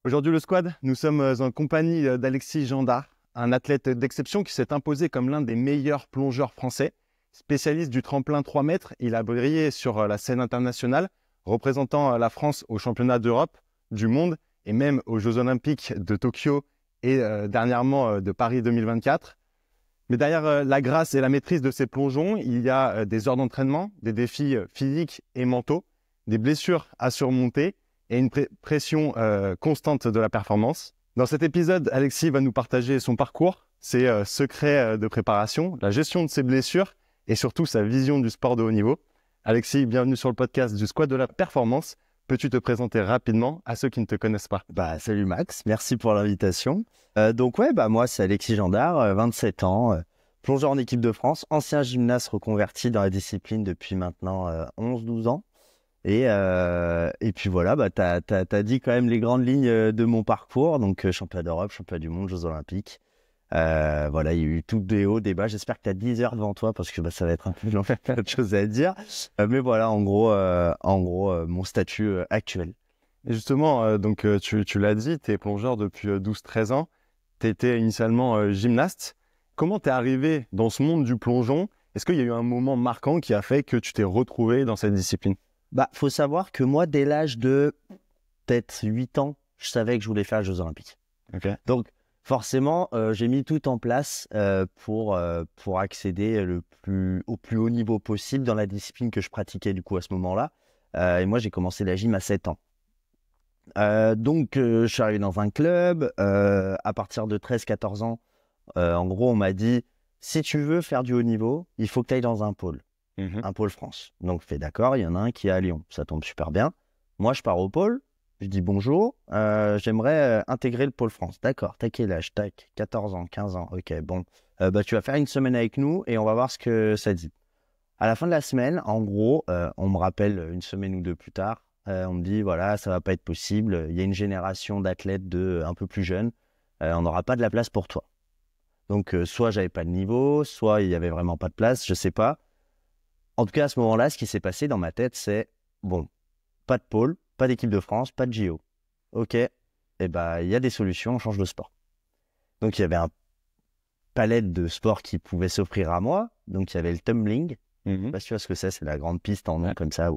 Aujourd'hui, le squad, nous sommes en compagnie d'Alexis Gendard, un athlète d'exception qui s'est imposé comme l'un des meilleurs plongeurs français. Spécialiste du tremplin 3 mètres, il a brillé sur la scène internationale, représentant la France aux championnats d'Europe, du monde et même aux Jeux Olympiques de Tokyo et dernièrement de Paris 2024. Mais derrière la grâce et la maîtrise de ces plongeons, il y a des heures d'entraînement, des défis physiques et mentaux, des blessures à surmonter et une pression constante de la performance. Dans cet épisode, Alexis va nous partager son parcours, ses secrets de préparation, la gestion de ses blessures et surtout sa vision du sport de haut niveau. Alexis, bienvenue sur le podcast du Squad de la Performance. Peux-tu te présenter rapidement à ceux qui ne te connaissent pas? Salut Max, merci pour l'invitation. Moi c'est Alexis Gendard, 27 ans, plongeur en équipe de France, ancien gymnaste reconverti dans la discipline depuis maintenant 11-12 ans. Et puis voilà, t'as dit quand même les grandes lignes de mon parcours, donc championnat d'Europe, championnat du monde, Jeux Olympiques. Il y a eu tout des hauts, des bas. J'espère que tu as 10 heures devant toi parce que ça va être un peu long, plein de choses à dire. Mais voilà, en gros, mon statut actuel. Et justement, tu l'as dit, tu es plongeur depuis 12-13 ans. Tu étais initialement gymnaste. Comment tu es arrivé dans ce monde du plongeon? Est-ce qu'il y a eu un moment marquant qui a fait que tu t'es retrouvé dans cette discipline? Faut savoir que moi, dès l'âge de peut-être 8 ans, je savais que je voulais faire les Jeux Olympiques. Okay. Donc, forcément, j'ai mis tout en place pour accéder au plus haut niveau possible dans la discipline que je pratiquais du coup à ce moment-là. Et moi, j'ai commencé la gym à 7 ans. Je suis arrivé dans un club. À partir de 13-14 ans, en gros, on m'a dit, si tu veux faire du haut niveau, il faut que tu ailles dans un pôle. Un pôle France. Donc, fait d'accord, il y en a un qui est à Lyon. Ça tombe super bien. Moi, je pars au pôle. Je dis bonjour, j'aimerais intégrer le pôle France. D'accord, t'as quel âge? Tac, 14 ans, 15 ans. Ok, bon. Tu vas faire une semaine avec nous et on va voir ce que ça dit. À la fin de la semaine, en gros, on me rappelle une semaine ou deux plus tard. On me dit, voilà, ça va pas être possible. Il y a une génération d'athlètes un peu plus jeunes. On n'aura pas de la place pour toi. Donc, soit j'avais pas de niveau, soit il y avait vraiment pas de place, je sais pas. En tout cas, à ce moment-là, ce qui s'est passé dans ma tête, c'est, bon, pas de pôle, pas d'équipe de France, pas de JO. Ok, il y a des solutions, on change de sport. Donc, il y avait un palette de sports qui pouvait s'offrir à moi. Donc, il y avait le tumbling. Je sais pas si tu vois ce que c'est la grande piste en nom comme ça.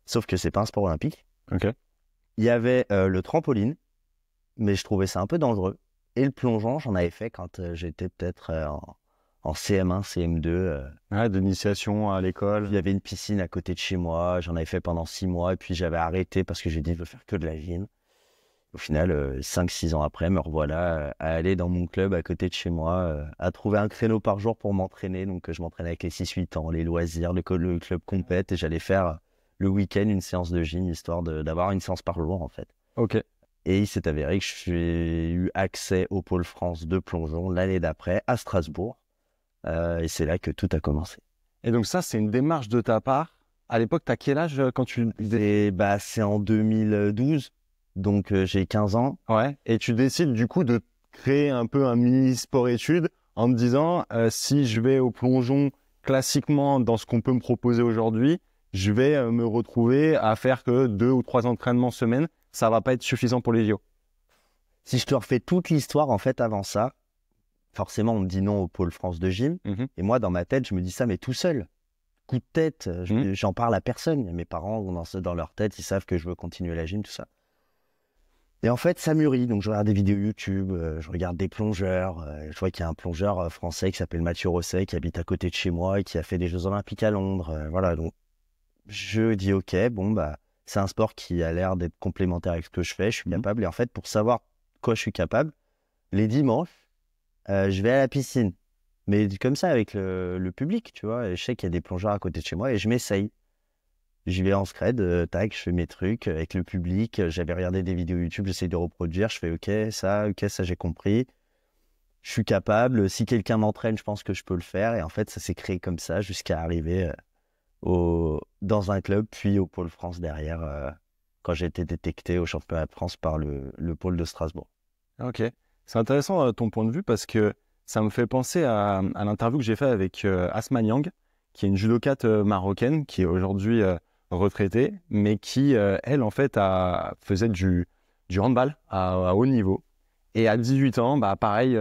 Sauf que c'est pas un sport olympique. Okay. Il y avait le trampoline, mais je trouvais ça un peu dangereux. Et le plongeon, j'en avais fait quand j'étais peut-être en CM1, CM2. D'initiation à l'école. Il y avait une piscine à côté de chez moi. J'en avais fait pendant 6 mois. Et puis, j'avais arrêté parce que j'ai dit, je veux faire que de la gym. Au final, 5-6 ans après, me revoilà à aller dans mon club à côté de chez moi, à trouver un créneau par jour pour m'entraîner. Donc, je m'entraînais avec les 6-8 ans, les loisirs, le club compète. Et j'allais faire le week-end une séance de gym, histoire d'avoir une séance par jour, en fait. Ok. Et il s'est avéré que j'ai eu accès au pôle France de plongeon l'année d'après, à Strasbourg. Et c'est là que tout a commencé. Et donc ça, c'est une démarche de ta part. À l'époque, tu as quel âge quand tu... C'est en 2012, donc j'ai 15 ans. Ouais. Et tu décides du coup de créer un peu un mini sport-études en te disant, si je vais au plongeon classiquement dans ce qu'on peut me proposer aujourd'hui, je vais me retrouver à faire que 2 ou 3 entraînements semaine. Ça va pas être suffisant pour les JO. Si je te refais toute l'histoire, en fait, avant ça, forcément, on me dit non au pôle France de gym. Et moi, dans ma tête, je me dis ça, mais tout seul. Coup de tête, j'en parle à personne. Mes parents, dans leur tête, ils savent que je veux continuer la gym, tout ça. Et en fait, ça mûrit. Donc, je regarde des vidéos YouTube, je regarde des plongeurs. Je vois qu'il y a un plongeur français qui s'appelle Mathieu Rosset, qui habite à côté de chez moi et qui a fait des Jeux Olympiques à Londres. Voilà, donc je dis ok, c'est un sport qui a l'air d'être complémentaire avec ce que je fais. Je suis capable. Et en fait, pour savoir quoi je suis capable, les dimanches, je vais à la piscine. Mais comme ça, avec le public, tu vois. Et je sais qu'il y a des plongeurs à côté de chez moi et je m'essaye. J'y vais en scred, tac, je fais mes trucs avec le public. J'avais regardé des vidéos YouTube, j'essaie de reproduire. Je fais ok, ça, j'ai compris. Je suis capable. Si quelqu'un m'entraîne, je pense que je peux le faire. Et en fait, ça s'est créé comme ça jusqu'à arriver dans un club, puis au pôle France derrière, quand j'ai été détecté au championnat de France par le pôle de Strasbourg. Ok. C'est intéressant ton point de vue parce que ça me fait penser à l'interview que j'ai fait avec Asma Niang, qui est une judokate marocaine, qui est aujourd'hui retraitée, mais qui, elle, en fait, faisait du du handball à haut niveau. Et à 18 ans, pareil,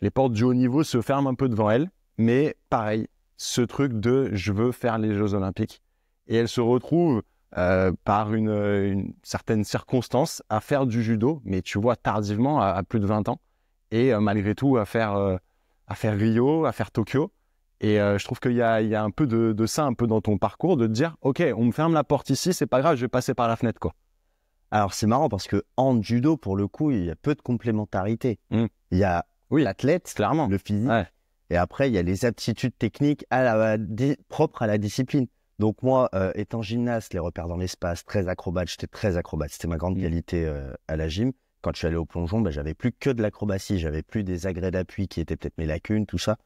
les portes du haut niveau se ferment un peu devant elle. Mais pareil, ce truc de « je veux faire les Jeux Olympiques ». Et elle se retrouve par une certaine circonstance à faire du judo, mais tu vois, tardivement, à plus de 20 ans. Et malgré tout, à faire Rio, à faire Tokyo. Et je trouve qu'il y a un peu de ça un peu dans ton parcours, de te dire « Ok, on me ferme la porte ici, c'est pas grave, je vais passer par la fenêtre. » quoi. Alors, c'est marrant parce que en judo, pour le coup, il y a peu de complémentarité. Il y a l'athlète, clairement, le physique, et après, il y a les aptitudes techniques propres à la discipline. Donc moi, étant gymnaste, les repères dans l'espace, très acrobate, j'étais très acrobate. C'était ma grande qualité à la gym. Quand je suis allé au plongeon, j'avais plus que de l'acrobatie, j'avais plus des agrès d'appui qui étaient peut-être mes lacunes, tout ça.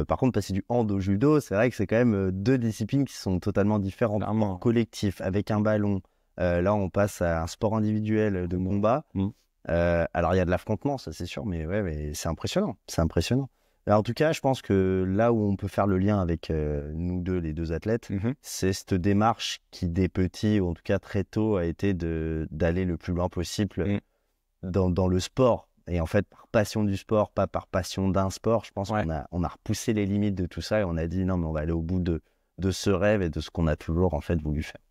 Par contre, passer du hand au judo, c'est vrai que c'est quand même deux disciplines qui sont totalement différentes. En collectif, avec un ballon. Là, on passe à un sport individuel de combat. Alors, il y a de l'affrontement, ça c'est sûr, mais c'est impressionnant. C'est impressionnant. Alors, en tout cas, je pense que là où on peut faire le lien avec nous deux, les deux athlètes, c'est cette démarche qui, des petits, ou en tout cas très tôt, a été d'aller le plus loin possible dans le sport. Et en fait, par passion du sport, pas par passion d'un sport, je pense qu'on a repoussé les limites de tout ça et on a dit non, mais on va aller au bout de ce rêve et de ce qu'on a toujours en fait voulu faire.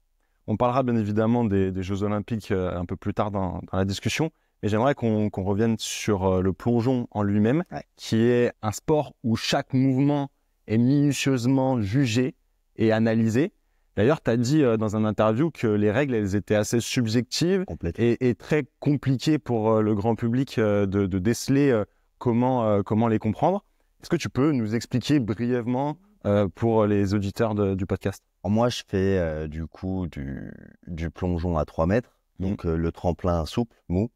On parlera bien évidemment des Jeux Olympiques un peu plus tard dans la discussion, mais j'aimerais qu'on revienne sur le plongeon en lui-même, qui est un sport où chaque mouvement est minutieusement jugé et analysé. D'ailleurs, tu as dit dans un interview que les règles, elles étaient assez subjectives et très compliquées pour le grand public de déceler comment les comprendre. Est-ce que tu peux nous expliquer brièvement pour les auditeurs du podcast? Alors moi, je fais du coup du plongeon à 3 mètres, donc le tremplin souple, mou.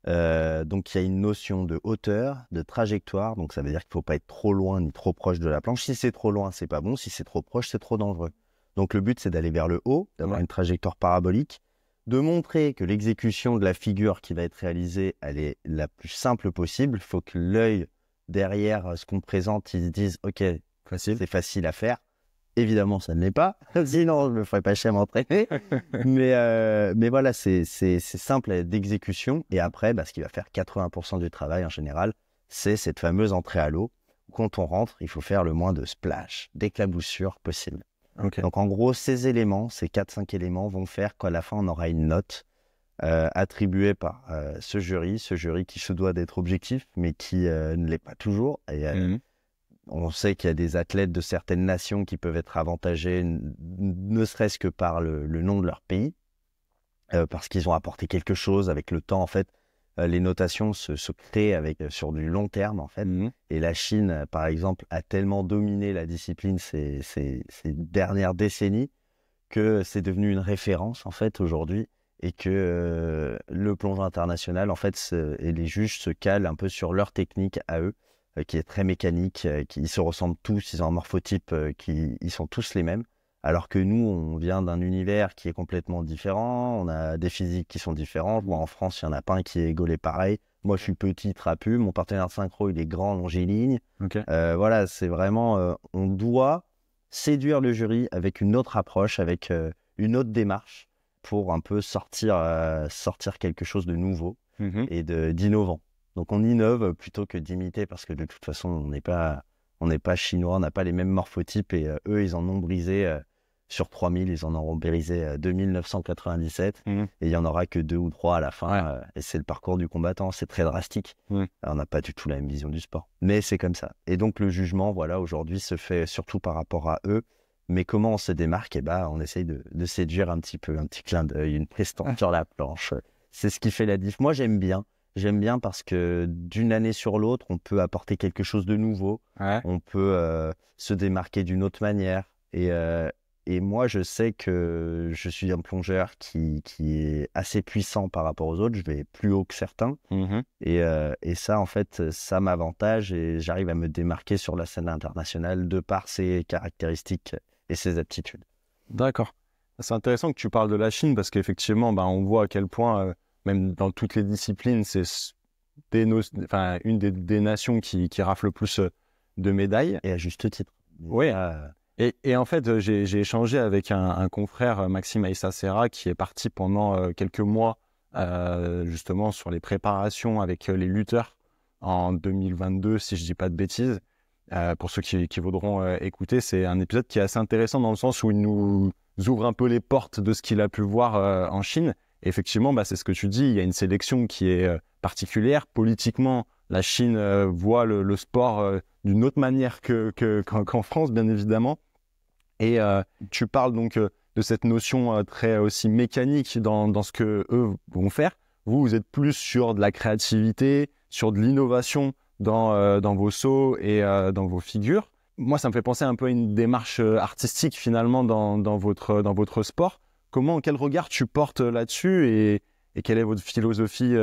Donc il y a une notion de hauteur, de trajectoire, donc ça veut dire qu'il ne faut pas être trop loin ni trop proche de la planche. Si c'est trop loin, c'est pas bon. Si c'est trop proche, c'est trop dangereux. Donc le but, c'est d'aller vers le haut, d'avoir une trajectoire parabolique, de montrer que l'exécution de la figure qui va être réalisée, elle est la plus simple possible. Il faut que l'œil derrière ce qu'on présente, il se dise « Ok, c'est facile à faire ». Évidemment, ça ne l'est pas. Sinon, je ne me ferais pas chier à m'entraîner. mais voilà, c'est simple d'exécution. Et après, ce qui va faire 80% du travail en général, c'est cette fameuse entrée à l'eau. Quand on rentre, il faut faire le moins de splash, d'éclaboussures possible. Donc en gros, ces éléments, ces 4-5 éléments vont faire qu'à la fin, on aura une note attribuée par ce jury qui se doit d'être objectif, mais qui ne l'est pas toujours. Et on sait qu'il y a des athlètes de certaines nations qui peuvent être avantagés, ne serait-ce que par le nom de leur pays, parce qu'ils ont apporté quelque chose avec le temps. En fait, les notations se créent sur du long terme, en fait. Et la Chine, par exemple, a tellement dominé la discipline ces dernières décennies que c'est devenu une référence, en fait, aujourd'hui. Et que le plongeon international, en fait, et les juges se calent un peu sur leur technique à eux, qui est très mécanique, qui se ressemblent tous, ils ont un morphotype, ils sont tous les mêmes. Alors que nous, on vient d'un univers qui est complètement différent, on a des physiques qui sont différentes. Moi, en France, il n'y en a pas un qui est gaulé pareil. Moi, je suis petit, trapu, mon partenaire de synchro, il est grand, longiligne. Voilà, c'est vraiment, on doit séduire le jury avec une autre approche, avec une autre démarche pour un peu sortir quelque chose de nouveau et d'innovant. Donc, on innove plutôt que d'imiter parce que de toute façon, on n'est pas chinois, on n'a pas les mêmes morphotypes et eux, ils en ont brisé sur 3000, ils en auront brisé 2997 et il n'y en aura que 2 ou 3 à la fin. Et c'est le parcours du combattant, c'est très drastique. Alors, on n'a pas du tout la même vision du sport, mais c'est comme ça. Et donc, le jugement, voilà, aujourd'hui, se fait surtout par rapport à eux. Mais comment on se démarque? On essaye de séduire un petit peu, un petit clin d'œil, une prestance sur la planche. C'est ce qui fait la diff. Moi, j'aime bien. J'aime bien parce que d'une année sur l'autre, on peut apporter quelque chose de nouveau. On peut se démarquer d'une autre manière. Et moi, je sais que je suis un plongeur qui est assez puissant par rapport aux autres. Je vais plus haut que certains. Et ça, en fait, ça m'avantage et j'arrive à me démarquer sur la scène internationale de par ses caractéristiques et ses aptitudes. D'accord. C'est intéressant que tu parles de la Chine parce qu'effectivement, on voit à quel point, même dans toutes les disciplines, c'est une des nations qui rafle le plus de médailles. Et à juste titre. Oui. Et en fait, j'ai échangé avec un confrère, Maxime Aïssa Serra, qui est parti pendant quelques mois justement sur les préparations avec les lutteurs en 2022, si je dis pas de bêtises. Pour ceux qui voudront écouter, c'est un épisode qui est assez intéressant dans le sens où il nous ouvre un peu les portes de ce qu'il a pu voir en Chine. Et effectivement, c'est ce que tu dis, il y a une sélection qui est particulière. Politiquement, la Chine voit le sport d'une autre manière qu'en France, bien évidemment. Et tu parles donc de cette notion très aussi mécanique dans ce que eux vont faire. Vous êtes plus sur de la créativité, sur de l'innovation dans vos sauts et dans vos figures. Moi, ça me fait penser un peu à une démarche artistique finalement dans votre sport. Quel regard tu portes là-dessus et quelle est votre philosophie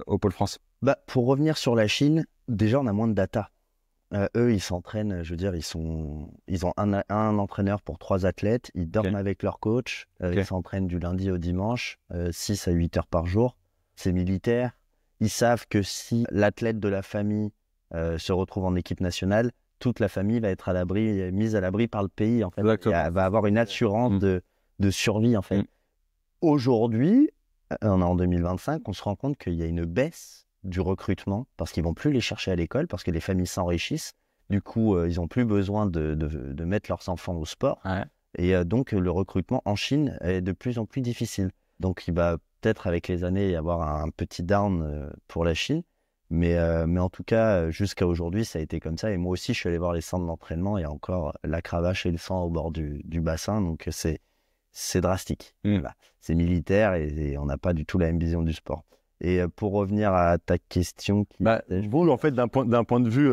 au Pôle France? Pour revenir sur la Chine, déjà on a moins de data. Eux, ils s'entraînent, je veux dire, ils ont un entraîneur pour 3 athlètes, ils dorment avec leur coach, ils s'entraînent du lundi au dimanche, 6 à 8 heures par jour. C'est militaire. Ils savent que si l'athlète de la famille se retrouve en équipe nationale, toute la famille va être mise à l'abri par le pays. En fait, elle va avoir une assurance de survie. En fait, aujourd'hui, on est en 2025, on se rend compte qu'il y a une baisse du recrutement parce qu'ils vont plus les chercher à l'école parce que les familles s'enrichissent. Du coup, ils n'ont plus besoin de mettre leurs enfants au sport. Ouais. Et donc, le recrutement en Chine est de plus en plus difficile. Donc, il va peut-être avec les années y avoir un petit down pour la Chine. Mais en tout cas, jusqu'à aujourd'hui, ça a été comme ça. Et moi aussi, je suis allé voir les centres d'entraînement. Il y a encore la cravache et le sang au bord du bassin. Donc, c'est drastique. Voilà. C'est militaire et on n'a pas du tout la même vision du sport. Et pour revenir à ta question... Vous, en fait, d'un point de vue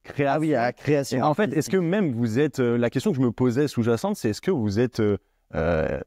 création... Ah oui, à la création. Et en fait, est-ce que même vous êtes... la question que je me posais sous-jacente, c'est est-ce que vous êtes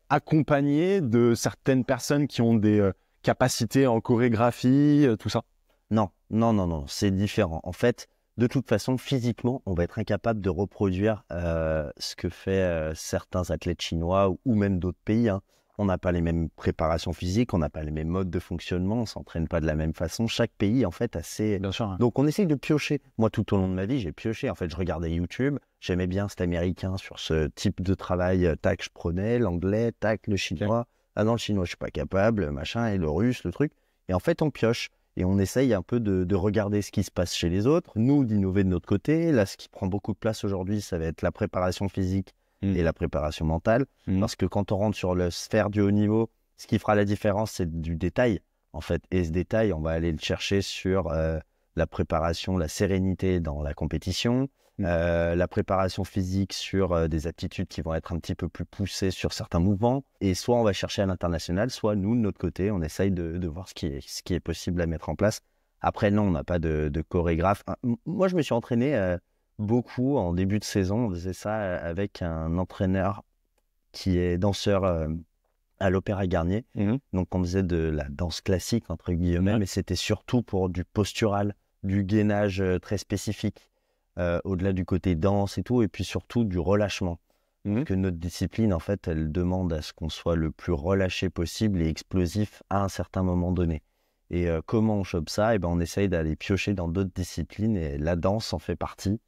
accompagné de certaines personnes qui ont des capacités en chorégraphie, tout ça? Non, c'est différent. En fait, de toute façon, physiquement, on va être incapable de reproduire ce que fait certains athlètes chinois ou même d'autres pays. Hein. On n'a pas les mêmes préparations physiques, on n'a pas les mêmes modes de fonctionnement, on ne s'entraîne pas de la même façon. Chaque pays, en fait, a ses... Bien sûr, hein. Donc, on essaye de piocher. Moi, tout au long de ma vie, j'ai pioché. En fait, je regardais YouTube, j'aimais bien cet américain sur ce type de travail. Tac, je prenais l'anglais, tac, le chinois. Okay. Ah non, le chinois, je ne suis pas capable, machin, et le russe, le truc. Et en fait, on pioche. Et on essaye un peu de regarder ce qui se passe chez les autres, nous, d'innover de notre côté. Là, ce qui prend beaucoup de place aujourd'hui, ça va être la préparation physique et la préparation mentale. Parce que quand on rentre sur la sphère du haut niveau, ce qui fera la différence, c'est du détail, en fait. Et ce détail, on va aller le chercher sur la préparation, la sérénité dans la compétition, la préparation physique sur des aptitudes qui vont être un petit peu plus poussées sur certains mouvements. Et soit on va chercher à l'international, soit nous, de notre côté, on essaye de voir ce qui est possible à mettre en place. Après, non, on n'a pas de chorégraphe. Moi, je me suis entraîné beaucoup en début de saison. On faisait ça avec un entraîneur qui est danseur à l'Opéra Garnier. Donc, on faisait de la danse classique, entre guillemets, mais c'était surtout pour du postural, du gainage très spécifique. Au-delà du côté danse et tout, et puis surtout du relâchement. Parce que notre discipline, en fait, elle demande à ce qu'on soit le plus relâché possible et explosif à un certain moment donné. Et comment on chope ça? On essaye d'aller piocher dans d'autres disciplines, et la danse en fait partie.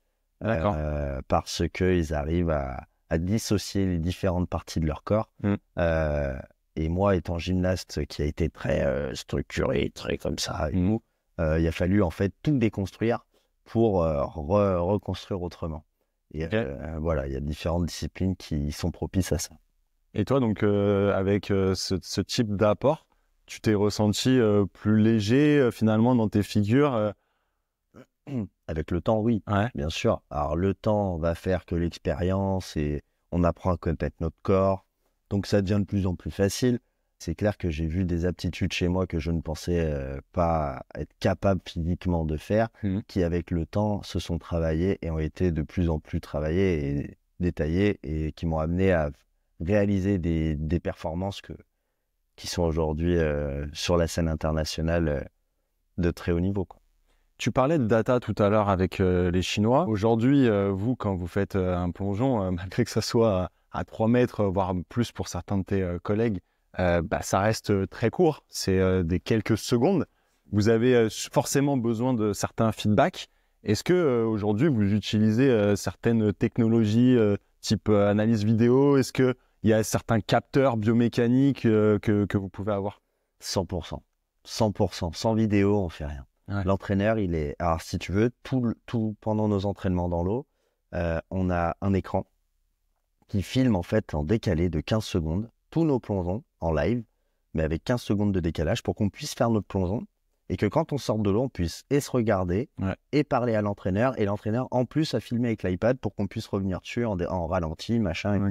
Parce qu'ils arrivent à dissocier les différentes parties de leur corps. Et moi, étant gymnaste qui a été très structuré, très comme ça, il a fallu en fait tout déconstruire pour reconstruire autrement. Et voilà, il y a différentes disciplines qui sont propices à ça. Et toi, donc, avec ce type d'apport, tu t'es ressenti plus léger finalement dans tes figures Avec le temps, oui, bien sûr. Alors, le temps va faire que l'expérience et on apprend à connaître notre corps. Donc, ça devient de plus en plus facile. C'est clair que j'ai vu des aptitudes chez moi que je ne pensais pas être capable physiquement de faire, qui avec le temps se sont travaillées et ont été de plus en plus travaillées et détaillées et qui m'ont amené à réaliser des performances qui sont aujourd'hui sur la scène internationale de très haut niveau, quoi. Tu parlais de data tout à l'heure avec les Chinois. Aujourd'hui, vous, quand vous faites un plongeon, malgré que ça soit à 3 mètres, voire plus pour certains de tes collègues, ça reste très court, c'est des quelques secondes. Vous avez forcément besoin de certains feedbacks. Est-ce que aujourd'hui vous utilisez certaines technologies type analyse vidéo? Est-ce qu'il y a certains capteurs biomécaniques que vous pouvez avoir? 100%. 100%. Sans vidéo, on fait rien. Ouais. L'entraîneur, il est... Alors, si tu veux, tout pendant nos entraînements dans l'eau, on a un écran qui filme en fait en décalé de 15 secondes tous nos plongeons en live, mais avec 15 secondes de décalage pour qu'on puisse faire notre plongeon et que quand on sort de l'eau, on puisse et se regarder et parler à l'entraîneur, et l'entraîneur en plus a filmé avec l'iPad pour qu'on puisse revenir dessus en ralenti, machin,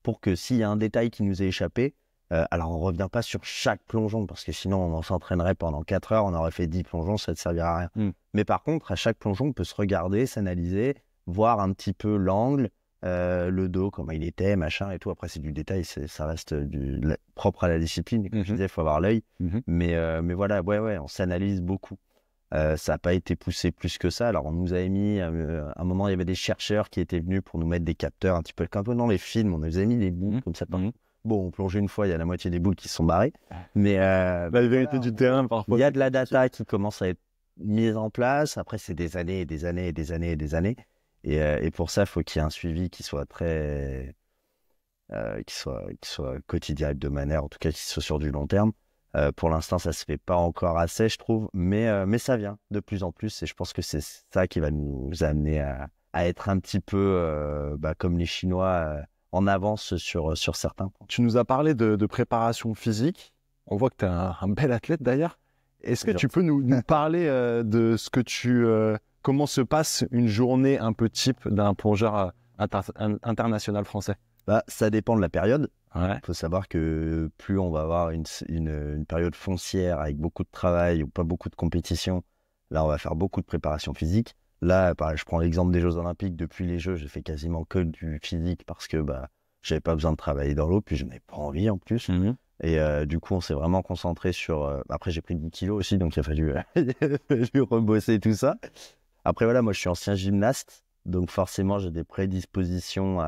pour que s'il y a un détail qui nous est échappé, alors on ne revient pas sur chaque plongeon parce que sinon on s'entraînerait pendant 4 heures, on aurait fait 10 plongeons, ça ne servirait à rien. Mais par contre, à chaque plongeon, on peut se regarder, s'analyser, voir un petit peu l'angle, le dos, comment il était, machin et tout. Après, c'est du détail, ça reste propre à la discipline. Comme je disais, il faut avoir l'œil. Mais voilà, ouais, on s'analyse beaucoup. Ça n'a pas été poussé plus que ça. Alors, on nous avait mis, à un moment, il y avait des chercheurs qui étaient venus pour nous mettre des capteurs, un petit peu comme dans les films. On nous avait mis des boules comme ça. Bon, on plongeait une fois, il y a la moitié des boules qui se sont barrées. Mais la vérité du terrain, parfois. Il y a de la data qui commence à être mise en place. Après, c'est des années et des années et des années et des années. Et pour ça, il faut qu'il y ait un suivi qui soit très, qui soit quotidien, hebdomadaire, en tout cas qui soit sur du long terme. Pour l'instant, ça se fait pas encore assez, je trouve, mais ça vient de plus en plus. Et je pense que c'est ça qui va nous amener à être un petit peu comme les Chinois, en avance sur certains points. Tu nous as parlé de préparation physique. On voit que tu es un bel athlète d'ailleurs. Est-ce que tu peux nous parler de ce que comment se passe une journée un peu type d'un plongeur international français? Ça dépend de la période. Il faut savoir que plus on va avoir une période foncière avec beaucoup de travail ou pas beaucoup de compétition, là on va faire beaucoup de préparation physique. Là, je prends l'exemple des Jeux Olympiques. Depuis les Jeux, j'ai fait quasiment que du physique parce que j'avais pas besoin de travailler dans l'eau, puis je n'avais pas envie en plus. Et du coup, on s'est vraiment concentré sur... Après, j'ai pris 10 kilos aussi, donc il a fallu rebosser tout ça. Après, voilà, moi, je suis ancien gymnaste, donc forcément, j'ai des prédispositions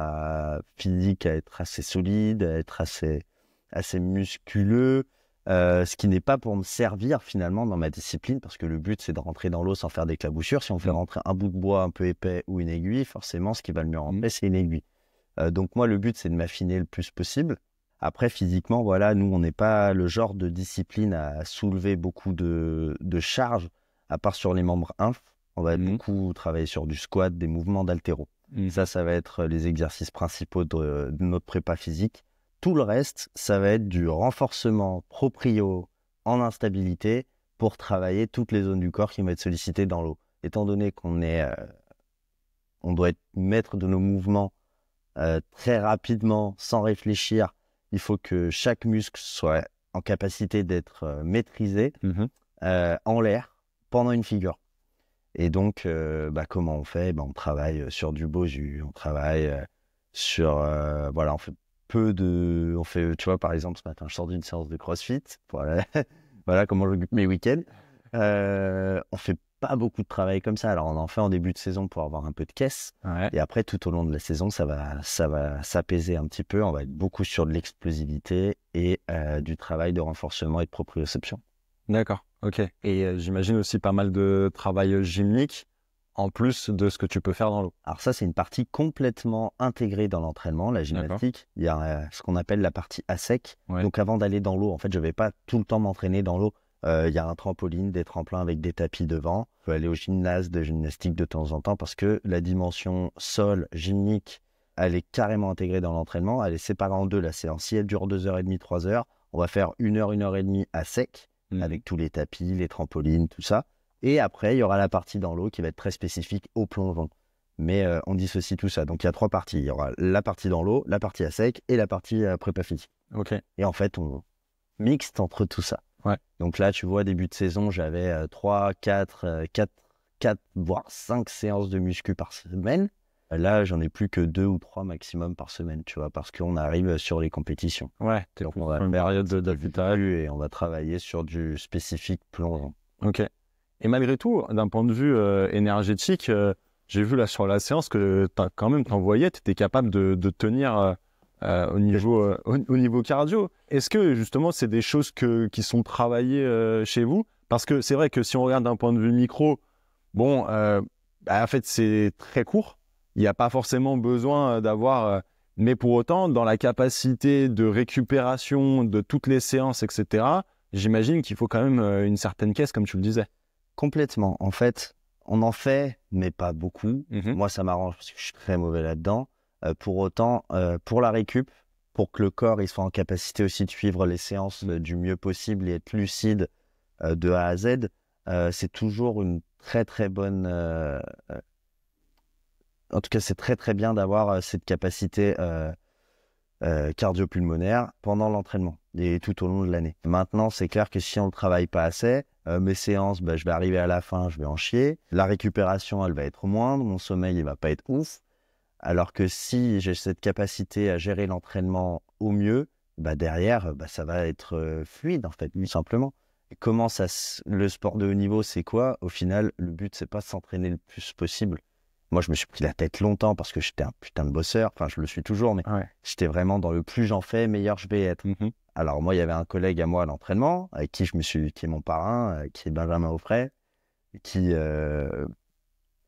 physiques à être assez solide, à être assez musculeux, ce qui n'est pas pour me servir finalement dans ma discipline, parce que le but, c'est de rentrer dans l'eau sans faire d'éclaboussures. Si on fait rentrer un bout de bois un peu épais ou une aiguille, forcément, ce qui va le mieux rentrer, c'est une aiguille. Donc moi, le but, c'est de m'affiner le plus possible. Après, physiquement, voilà, nous, on n'est pas le genre de discipline à soulever beaucoup de charges, à part sur les membres inf. On va beaucoup travailler sur du squat, des mouvements d'haltéro. Ça va être les exercices principaux de notre prépa physique. Tout le reste, ça va être du renforcement proprio en instabilité pour travailler toutes les zones du corps qui vont être sollicitées dans l'eau. Étant donné qu'on doit être maître de nos mouvements très rapidement, sans réfléchir, il faut que chaque muscle soit en capacité d'être maîtrisé en l'air pendant une figure. Et donc, comment on fait? On travaille sur du Bosu, on travaille sur... on fait tu vois, par exemple, ce matin, je sors d'une séance de CrossFit. Voilà comment j'occupe mes week-ends. On fait pas beaucoup de travail comme ça. Alors, on en fait en début de saison pour avoir un peu de caisse. Et après, tout au long de la saison, ça va s'apaiser un petit peu. On va être beaucoup sur de l'explosivité et du travail de renforcement et de proprioception. D'accord, ok. Et j'imagine aussi pas mal de travail gymnique en plus de ce que tu peux faire dans l'eau. Alors ça, c'est une partie complètement intégrée dans l'entraînement, la gymnastique. Il y a ce qu'on appelle la partie à sec. Donc avant d'aller dans l'eau, en fait, je ne vais pas tout le temps m'entraîner dans l'eau. Il y a un trampoline, des tremplins avec des tapis devant. Je peux aller au gymnase de gymnastique de temps en temps parce que la dimension sol gymnique, elle est carrément intégrée dans l'entraînement. Elle est séparée en deux, la séance. Si elle dure 2h30, 3h, on va faire 1h30 à sec avec tous les tapis, les trampolines, tout ça. Et après, il y aura la partie dans l'eau qui va être très spécifique au plongeon. Mais on dissocie tout ça. Donc, il y a 3 parties. Il y aura la partie dans l'eau, la partie à sec et la partie prépa physique. Et en fait, on mixte entre tout ça. Donc là, tu vois, début de saison, j'avais 3, 4, voire 5 séances de muscu par semaine. Là, j'en ai plus que 2 ou 3 maximum par semaine, tu vois, parce qu'on arrive sur les compétitions. Donc, on va une période d'adultage et on va travailler sur du spécifique plongeon. Et malgré tout, d'un point de vue énergétique, j'ai vu là sur la séance que quand même t'envoyais, tu étais capable de tenir au niveau cardio. Est-ce que justement c'est des choses qui sont travaillées chez vous? Parce que c'est vrai que si on regarde d'un point de vue micro, en fait c'est très court. Il n'y a pas forcément besoin d'avoir... mais pour autant, dans la capacité de récupération de toutes les séances, etc., j'imagine qu'il faut quand même une certaine caisse, comme tu le disais. Complètement. En fait, on en fait, mais pas beaucoup. Moi, ça m'arrange parce que je suis très mauvais là-dedans. Pour autant, pour la récup, pour que le corps il soit en capacité aussi de suivre les séances du mieux possible et être lucide de A à Z, c'est toujours une très très bonne... en tout cas, c'est très très bien d'avoir cette capacité cardio-pulmonaire pendant l'entraînement et tout au long de l'année. Maintenant, c'est clair que si on ne travaille pas assez, mes séances, je vais arriver à la fin, je vais en chier. La récupération, elle va être moindre, mon sommeil, il va pas être ouf. Alors que si j'ai cette capacité à gérer l'entraînement au mieux, derrière, ça va être fluide, en fait, tout simplement. Et le sport de haut niveau, c'est quoi? Au final, le but, c'est pas de s'entraîner le plus possible. Moi, je me suis pris la tête longtemps parce que j'étais un putain de bosseur. Enfin, je le suis toujours, mais j'étais vraiment dans le plus j'en fais, meilleur je vais être. Alors, moi, il y avait un collègue à moi à l'entraînement, avec qui qui est mon parrain, qui est Benjamin Auffray, qui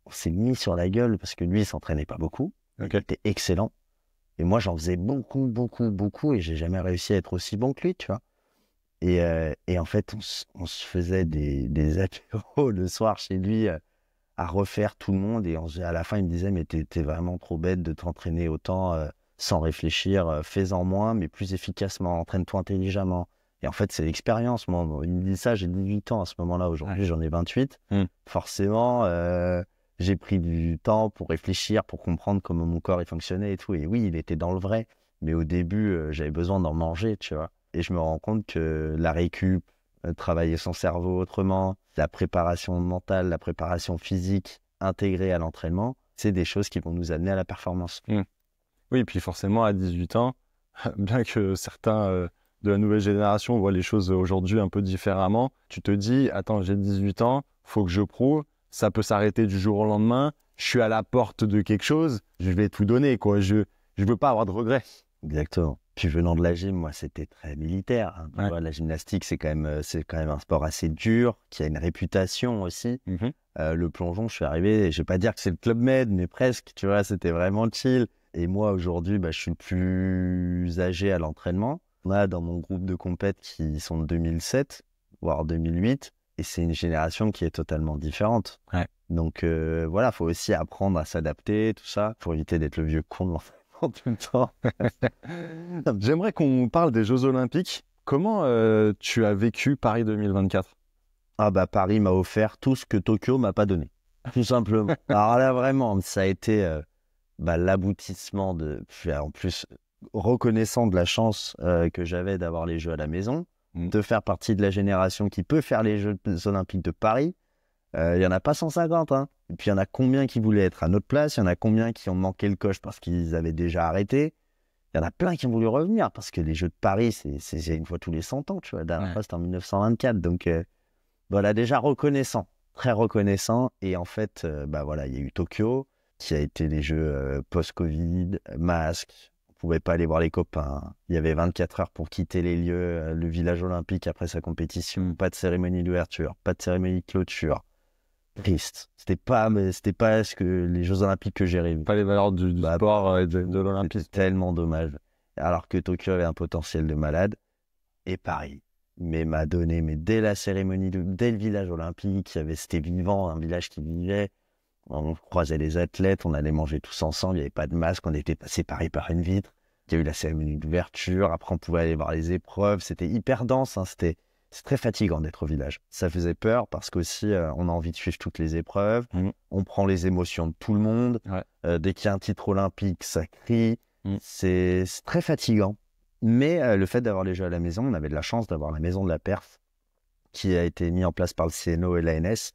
s'est mis sur la gueule parce que lui, il s'entraînait pas beaucoup. Il était excellent. Et moi, j'en faisais beaucoup, beaucoup, beaucoup, et j'ai jamais réussi à être aussi bon que lui, tu vois. Et en fait, on se faisait des apéros le soir chez lui à refaire tout le monde. Et à la fin, il me disait, mais t'es vraiment trop bête de t'entraîner autant sans réfléchir. Fais-en moins, mais plus efficacement. Entraîne-toi intelligemment. Et en fait, c'est l'expérience. Moi, il me dit ça, j'ai 18 ans à ce moment-là. Aujourd'hui, j'en ai 28. Forcément, j'ai pris du temps pour réfléchir, pour comprendre comment mon corps il fonctionnait et tout. Et oui, il était dans le vrai. Mais au début, j'avais besoin d'en manger, tu vois. Et je me rends compte que la récup, travailler son cerveau autrement, la préparation mentale, la préparation physique intégrée à l'entraînement, c'est des choses qui vont nous amener à la performance. Oui, puis forcément, à 18 ans, bien que certains de la nouvelle génération voient les choses aujourd'hui un peu différemment, tu te dis, attends, j'ai 18 ans, faut que je prouve, ça peut s'arrêter du jour au lendemain, je suis à la porte de quelque chose, je vais tout donner, quoi. Je veux pas avoir de regrets. Exactement. Puis venant de la gym, moi, c'était très militaire. Hein. Tu vois, la gymnastique, c'est quand même un sport assez dur, qui a une réputation aussi. Le plongeon, je suis arrivé, je vais pas dire que c'est le Club Med, mais presque, tu vois, c'était vraiment chill. Et moi, aujourd'hui, je suis le plus âgé à l'entraînement. On a dans mon groupe de compète qui sont de 2007, voire 2008, et c'est une génération qui est totalement différente. Donc voilà, faut aussi apprendre à s'adapter, tout ça, pour éviter d'être le vieux con de l'entraînement tout le temps. J'aimerais qu'on parle des Jeux Olympiques. Comment tu as vécu Paris 2024? Paris m'a offert tout ce que Tokyo m'a pas donné, tout simplement. Alors là, vraiment, ça a été l'aboutissement en plus, reconnaissant de la chance que j'avais d'avoir les Jeux à la maison, de faire partie de la génération qui peut faire les Jeux Olympiques de Paris. Il n'y en a pas 150, hein. Et puis il y en a combien qui voulaient être à notre place, il y en a combien qui ont manqué le coche parce qu'ils avaient déjà arrêté. Il y en a plein qui ont voulu revenir parce que les Jeux de Paris, c'est une fois tous les 100 ans, tu vois. La dernière fois, c'était en 1924. Donc voilà, déjà reconnaissant, très reconnaissant. Et en fait, il y a eu Tokyo, qui a été les Jeux post-Covid, masque. On ne pouvait pas aller voir les copains. Il y avait 24 heures pour quitter les lieux, le village olympique après sa compétition. Pas de cérémonie d'ouverture, pas de cérémonie de clôture. Triste. C'était pas ce que les Jeux Olympiques que j'ai rêvé. Pas les valeurs du sport et de l'Olympisme. C'était tellement dommage. Alors que Tokyo avait un potentiel de malade. Et Paris, m'a donné, dès la cérémonie, dès le village olympique, c'était vivant, un village qui vivait. On croisait les athlètes, on allait manger tous ensemble, il n'y avait pas de masque, on était séparés par une vitre. Il y a eu la cérémonie d'ouverture, après on pouvait aller voir les épreuves. C'était hyper dense, hein, c'est très fatigant d'être au village. Ça faisait peur parce qu'aussi, on a envie de suivre toutes les épreuves. On prend les émotions de tout le monde. Dès qu'il y a un titre olympique, ça crie. C'est très fatigant. Mais le fait d'avoir les Jeux à la maison, on avait de la chance d'avoir la maison de la perf qui a été mis en place par le CNO et l'ANS,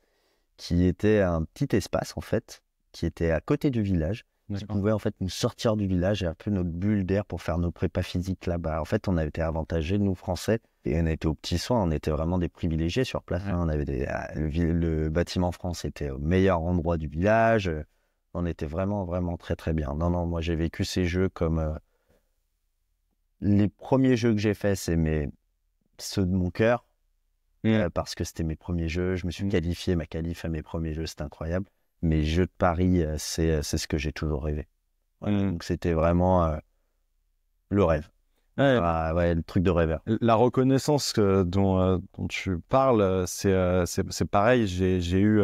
qui était un petit espace, en fait, qui était à côté du village, qui pouvait en fait nous sortir du village et un peu notre bulle d'air pour faire nos prépas physiques là-bas. En fait, on a été avantagés, nous, Français, et on était aux petits soins, on était vraiment des privilégiés sur place. Hein. On avait le bâtiment France était au meilleur endroit du village. On était vraiment, vraiment très, très bien. Non, moi, j'ai vécu ces Jeux comme... les premiers Jeux que j'ai faits, c'est ceux de mon cœur, parce que c'était mes premiers Jeux. Je me suis qualifié, ma qualif à mes premiers Jeux, c'était incroyable. Mes Jeux de Paris, c'est ce que j'ai toujours rêvé. Donc c'était vraiment le rêve. Ouais, Ouais, le truc de rêveur. la reconnaissance dont tu parles, c'est pareil. J'ai eu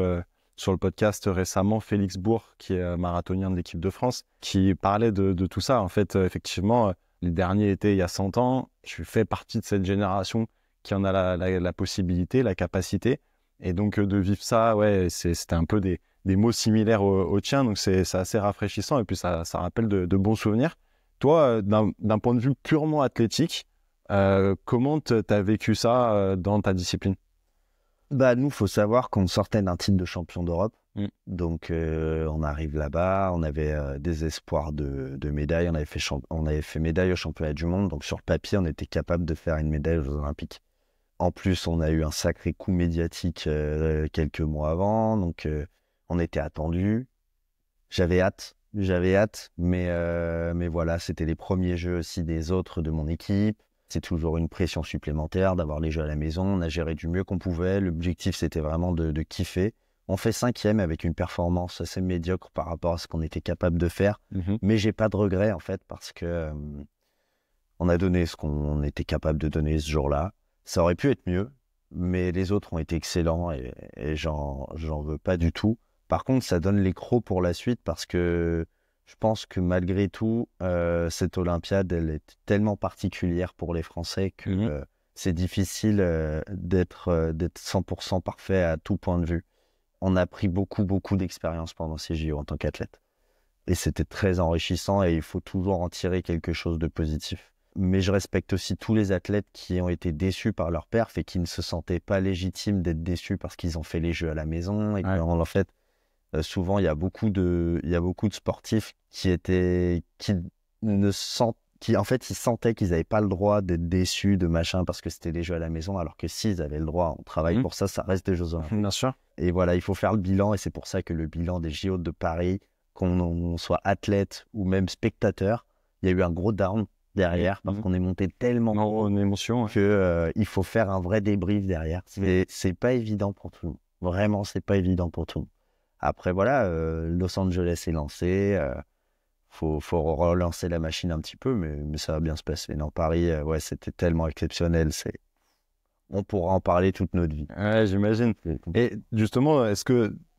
sur le podcast récemment Félix Bourg, qui est marathonien de l'équipe de France, qui parlait de tout ça. En fait, effectivement, les derniers étaient il y a 100 ans. Tu fais partie de cette génération qui en a la possibilité, la capacité. Et donc, de vivre ça, ouais, c'était un peu des mots similaires au tien. Donc, c'est assez rafraîchissant et puis ça rappelle de bons souvenirs. Toi, d'un point de vue purement athlétique, comment t'as vécu ça dans ta discipline? Bah, nous, faut savoir qu'on sortait d'un titre de champion d'Europe. Mm. Donc, on arrive là-bas, on avait des espoirs de médailles. On avait fait médaille au championnat du monde. Donc, sur papier, on était capable de faire une médaille aux Jeux Olympiques. En plus, on a eu un sacré coup médiatique quelques mois avant. Donc, on était attendus. J'avais hâte, mais voilà, c'était les premiers jeux aussi des autres de mon équipe. C'est toujours une pression supplémentaire d'avoir les jeux à la maison. On a géré du mieux qu'on pouvait. L'objectif, c'était vraiment de kiffer. On fait 5e avec une performance assez médiocre par rapport à ce qu'on était capable de faire. Mais j'ai pas de regrets, en fait, parce que on a donné ce qu'on était capable de donner ce jour-là. Ça aurait pu être mieux, mais les autres ont été excellents et j'en veux pas du tout. Par contre, ça donne les crocs pour la suite parce que je pense que malgré tout, cette Olympiade, elle est tellement particulière pour les Français que c'est difficile d'être 100% parfait à tout point de vue. On a pris beaucoup d'expérience pendant ces JO en tant qu'athlète. Et c'était très enrichissant et il faut toujours en tirer quelque chose de positif. Mais je respecte aussi tous les athlètes qui ont été déçus par leur perf et qui ne se sentaient pas légitimes d'être déçus parce qu'ils ont fait les jeux à la maison. Et en fait, souvent, il y a beaucoup de sportifs qui en fait, ils sentaient qu'ils n'avaient pas le droit d'être déçus de machin parce que c'était les jeux à la maison, alors que s'ils avaient le droit, on travaille pour ça, ça reste des Jeux Olympiques. Bien sûr. Et voilà, il faut faire le bilan et c'est pour ça que le bilan des JO de Paris, qu'on soit athlète ou même spectateur, il y a eu un gros down derrière parce qu'on est monté tellement en émotion que il faut faire un vrai débrief derrière. C'est pas évident pour tout le monde. Vraiment, c'est pas évident pour tout le monde. Après, voilà, Los Angeles est lancé. Faut relancer la machine un petit peu, mais ça va bien se passer. Non, Paris, ouais, c'était tellement exceptionnel. On pourra en parler toute notre vie. Ouais, j'imagine. Et justement,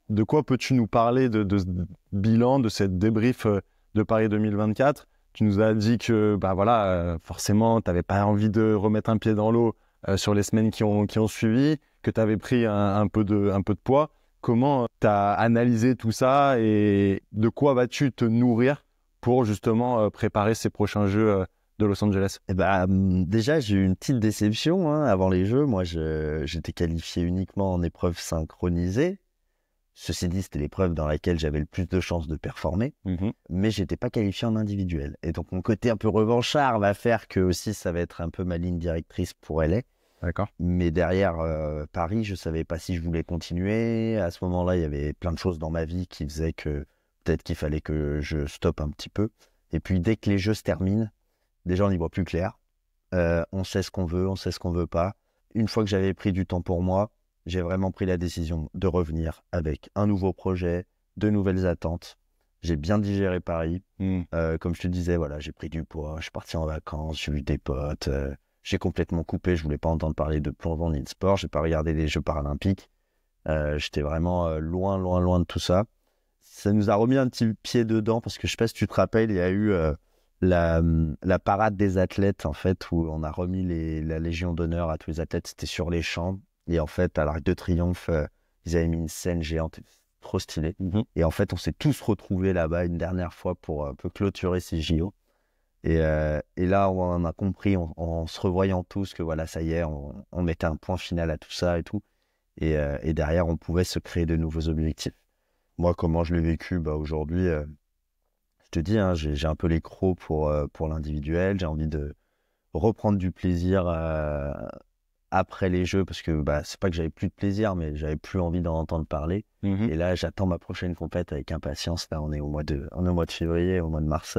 de quoi peux-tu nous parler de ce bilan, de cette débrief de Paris 2024? Tu nous as dit que, bah voilà, forcément, tu n'avais pas envie de remettre un pied dans l'eau sur les semaines qui ont suivi, que tu avais pris un peu de poids. Comment tu as analysé tout ça et de quoi vas-tu te nourrir pour justement préparer ces prochains Jeux de Los Angeles? Déjà, j'ai eu une petite déception avant les Jeux. Moi, j'étais qualifié uniquement en épreuve synchronisée. Ceci dit, c'était l'épreuve dans laquelle j'avais le plus de chances de performer, mais j'étais pas qualifié en individuel. Et donc, mon côté un peu revanchard va faire que aussi, ça va être un peu ma ligne directrice pour LA. D'accord. Mais derrière Paris, je savais pas si je voulais continuer. À ce moment-là, il y avait plein de choses dans ma vie qui faisaient que peut-être qu'il fallait que je stoppe un petit peu. Et puis, dès que les Jeux se terminent, déjà, on y voit plus clair. On sait ce qu'on veut, on sait ce qu'on veut pas. Une fois que j'avais pris du temps pour moi, j'ai vraiment pris la décision de revenir avec un nouveau projet, de nouvelles attentes. J'ai bien digéré Paris. Comme je te disais, voilà, j'ai pris du poids, je suis parti en vacances, j'ai vu des potes. J'ai complètement coupé, je voulais pas entendre parler de plongeon ni de sport. J'ai pas regardé les Jeux paralympiques. J'étais vraiment loin de tout ça. Ça nous a remis un petit pied dedans parce que je sais pas si tu te rappelles, il y a eu la parade des athlètes en fait où on a remis la Légion d'honneur à tous les athlètes. C'était sur les champs. Et en fait, à l'Arc de Triomphe, ils avaient mis une scène géante, trop stylée. Et en fait, on s'est tous retrouvés là-bas une dernière fois pour un peu clôturer ces JO. Et là, on a compris, en se revoyant tous, que voilà, ça y est, on mettait un point final à tout ça et tout. Et derrière, on pouvait se créer de nouveaux objectifs. Moi, comment je l'ai vécu aujourd'hui, je te dis, j'ai un peu les crocs pour l'individuel. J'ai envie de reprendre du plaisir après les Jeux, parce que c'est pas que j'avais plus de plaisir, mais j'avais plus envie d'en entendre parler. Et là, j'attends ma prochaine compète avec impatience. Là, on est au mois de février, au mois de mars,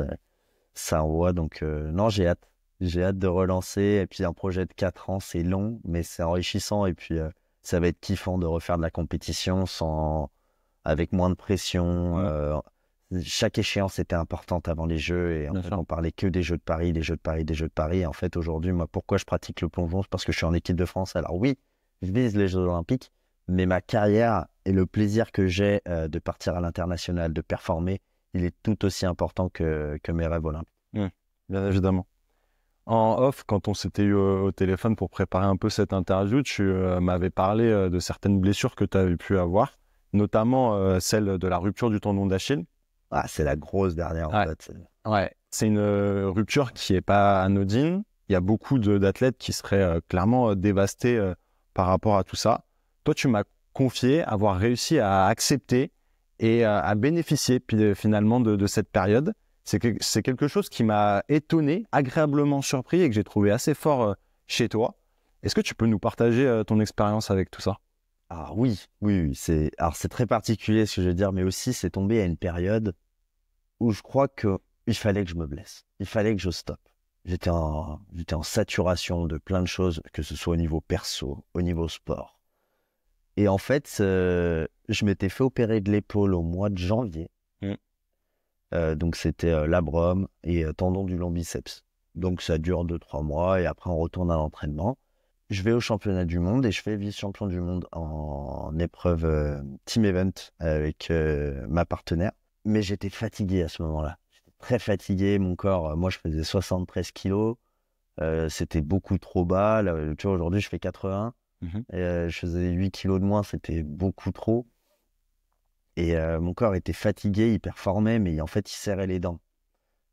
ça envoie. Donc, non, j'ai hâte. J'ai hâte de relancer. Et puis, un projet de 4 ans, c'est long, mais c'est enrichissant. Et puis, ça va être kiffant de refaire de la compétition avec moins de pression. chaque échéance était importante avant les Jeux et en fait, on parlait que des Jeux de Paris, des Jeux de Paris, des Jeux de Paris. Et en fait, aujourd'hui, moi, pourquoi je pratique le plongeon? C'est parce que je suis en équipe de France. Alors oui, je vise les Jeux Olympiques, mais ma carrière et le plaisir que j'ai de partir à l'international, de performer, il est tout aussi important que mes rêves olympiques. Bien évidemment. En off, quand on s'était eu au téléphone pour préparer un peu cette interview, tu m'avais parlé de certaines blessures que tu avais pu avoir, notamment celle de la rupture du tendon d'Achille. Ah, c'est la grosse dernière, en fait. Ouais, c'est une rupture qui n'est pas anodine. Il y a beaucoup d'athlètes qui seraient clairement dévastés par rapport à tout ça. Toi, tu m'as confié avoir réussi à accepter et à bénéficier finalement de cette période. C'est quelque chose qui m'a étonné, agréablement surpris et que j'ai trouvé assez fort chez toi. Est-ce que tu peux nous partager ton expérience avec tout ça? Ah oui. C'est très particulier ce que je veux dire, mais aussi c'est tombé à une période où je crois qu'il fallait que je me blesse. Il fallait que je stoppe. J'étais en saturation de plein de choses, que ce soit au niveau perso, au niveau sport. Et en fait, je m'étais fait opérer de l'épaule au mois de janvier. Donc c'était labrum et tendon du long biceps. Donc ça dure 2-3 mois et après on retourne à l'entraînement. Je vais au championnat du monde et je fais vice-champion du monde en épreuve team event avec ma partenaire. Mais j'étais fatigué à ce moment-là. J'étais très fatigué, mon corps, moi je faisais 73 kilos. C'était beaucoup trop bas. Là, tu vois, aujourd'hui je fais 80. Et, je faisais 8 kilos de moins, c'était beaucoup trop. Et mon corps était fatigué, il performait, mais en fait, il serrait les dents.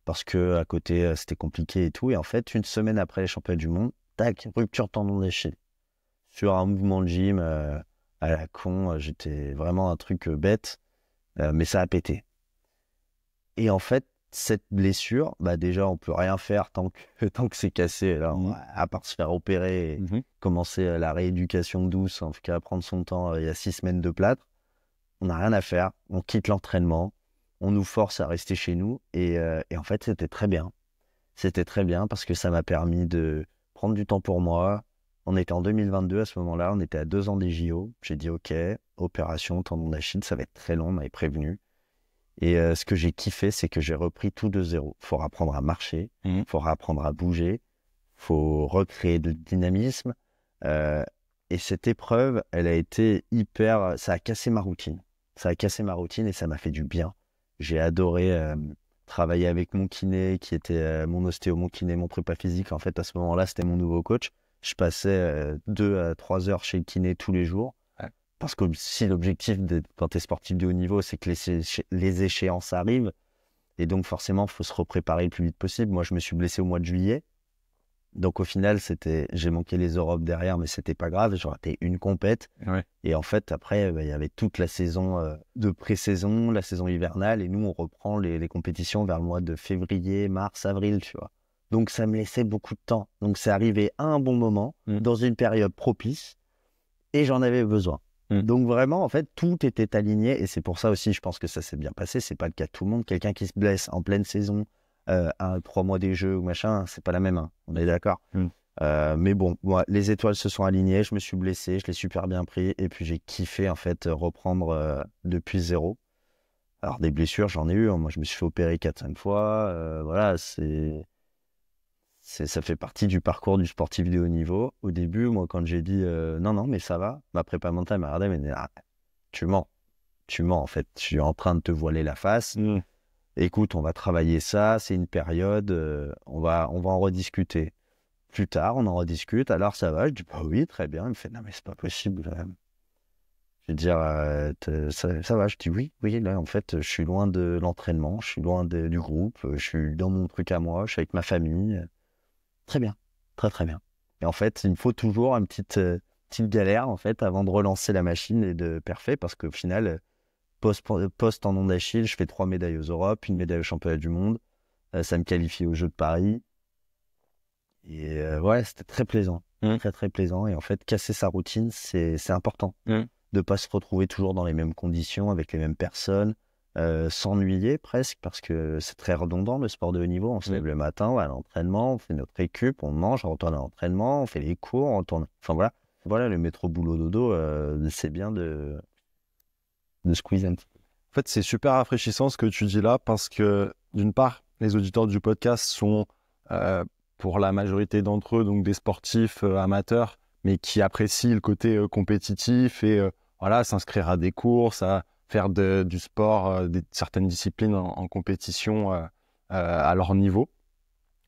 Parce que à côté, c'était compliqué et tout. Et en fait, une semaine après les championnats du monde, tac, rupture tendon d'Achille. Sur un mouvement de gym à la con, j'étais vraiment un truc bête, mais ça a pété. Et en fait, cette blessure, bah déjà, on peut rien faire tant que c'est cassé. Là, à part se faire opérer et commencer la rééducation douce, en tout cas, prendre son temps. Il y a 6 semaines de plâtre. On n'a rien à faire, on quitte l'entraînement, on nous force à rester chez nous et en fait c'était très bien. C'était très bien parce que ça m'a permis de prendre du temps pour moi. On était en 2022 à ce moment-là, on était à 2 ans des JO. J'ai dit ok, opération tendon d'Achille, ça va être très long, on m'avait prévenu. Et ce que j'ai kiffé, c'est que j'ai repris tout de zéro. Il faut apprendre à marcher, il faut apprendre à bouger, il faut recréer de dynamisme. Et cette épreuve, elle a été ça a cassé ma routine. Ça a cassé ma routine et ça m'a fait du bien. J'ai adoré travailler avec mon kiné, qui était mon ostéo, mon kiné, mon prépa physique. En fait, à ce moment-là, c'était mon nouveau coach. Je passais 2 à 3 heures chez le kiné tous les jours. Ouais. Parce que si l'objectif, quand tu es sportif de haut niveau, c'est que les échéances arrivent. Et donc, forcément, il faut se repréparer le plus vite possible. Moi, je me suis blessé au mois de juillet. Donc au final, j'ai manqué les Europes derrière, mais c'était pas grave. J'ai raté une compète. Ouais. Et en fait, après, il y avait toute la saison de pré-saison, la saison hivernale, et nous, on reprend les compétitions vers le mois de février, mars, avril, tu vois. Donc ça me laissait beaucoup de temps. Donc c'est arrivé à un bon moment, dans une période propice, et j'en avais besoin. Donc vraiment, en fait, tout était aligné, et c'est pour ça aussi, je pense que ça s'est bien passé. C'est pas le cas de tout le monde. Quelqu'un qui se blesse en pleine saison, à 3 mois des Jeux ou machin, c'est pas la même, hein. On est d'accord. Mais bon, moi, les étoiles se sont alignées, je me suis blessé, je l'ai super bien pris et puis j'ai kiffé en fait reprendre depuis zéro. Alors des blessures, j'en ai eu, hein. Moi je me suis fait opérer 4-5 fois, voilà, ça fait partie du parcours du sportif de haut niveau. Au début, moi quand j'ai dit non mais ça va, ma prépa mentale m'a regardé, mais tu mens en fait, je suis en train de te voiler la face. Écoute, on va travailler ça, c'est une période, on va en rediscuter. Plus tard, on en rediscute, alors ça va? Je dis, bah oui, très bien. Il me fait, non mais c'est pas possible. Je veux dire, ça va? Je dis, oui, là en fait, je suis loin de l'entraînement, je suis loin du groupe, je suis dans mon truc à moi, je suis avec ma famille. Très bien, très très bien. Et en fait, il me faut toujours une petite galère en fait avant de relancer la machine et de parfait, parce qu'au final... Post-tendon d'Achille, je fais 3 médailles aux Europes, une médaille au championnat du monde. Ça me qualifie aux Jeux de Paris. Et ouais, c'était très plaisant. Très, très plaisant. Et en fait, casser sa routine, c'est important. De ne pas se retrouver toujours dans les mêmes conditions, avec les mêmes personnes, s'ennuyer presque, parce que c'est très redondant le sport de haut niveau. On se lève le matin, on va à l'entraînement, on fait notre récup, on mange, on retourne à l'entraînement, on fait les cours, on retourne. Enfin voilà, le métro boulot dodo, c'est bien de squeeze un petit peu. En fait, c'est super rafraîchissant ce que tu dis là parce que, d'une part, les auditeurs du podcast sont, pour la majorité d'entre eux, donc des sportifs amateurs, mais qui apprécient le côté compétitif et voilà, s'inscrire à des courses, à faire du sport, certaines disciplines en compétition à leur niveau.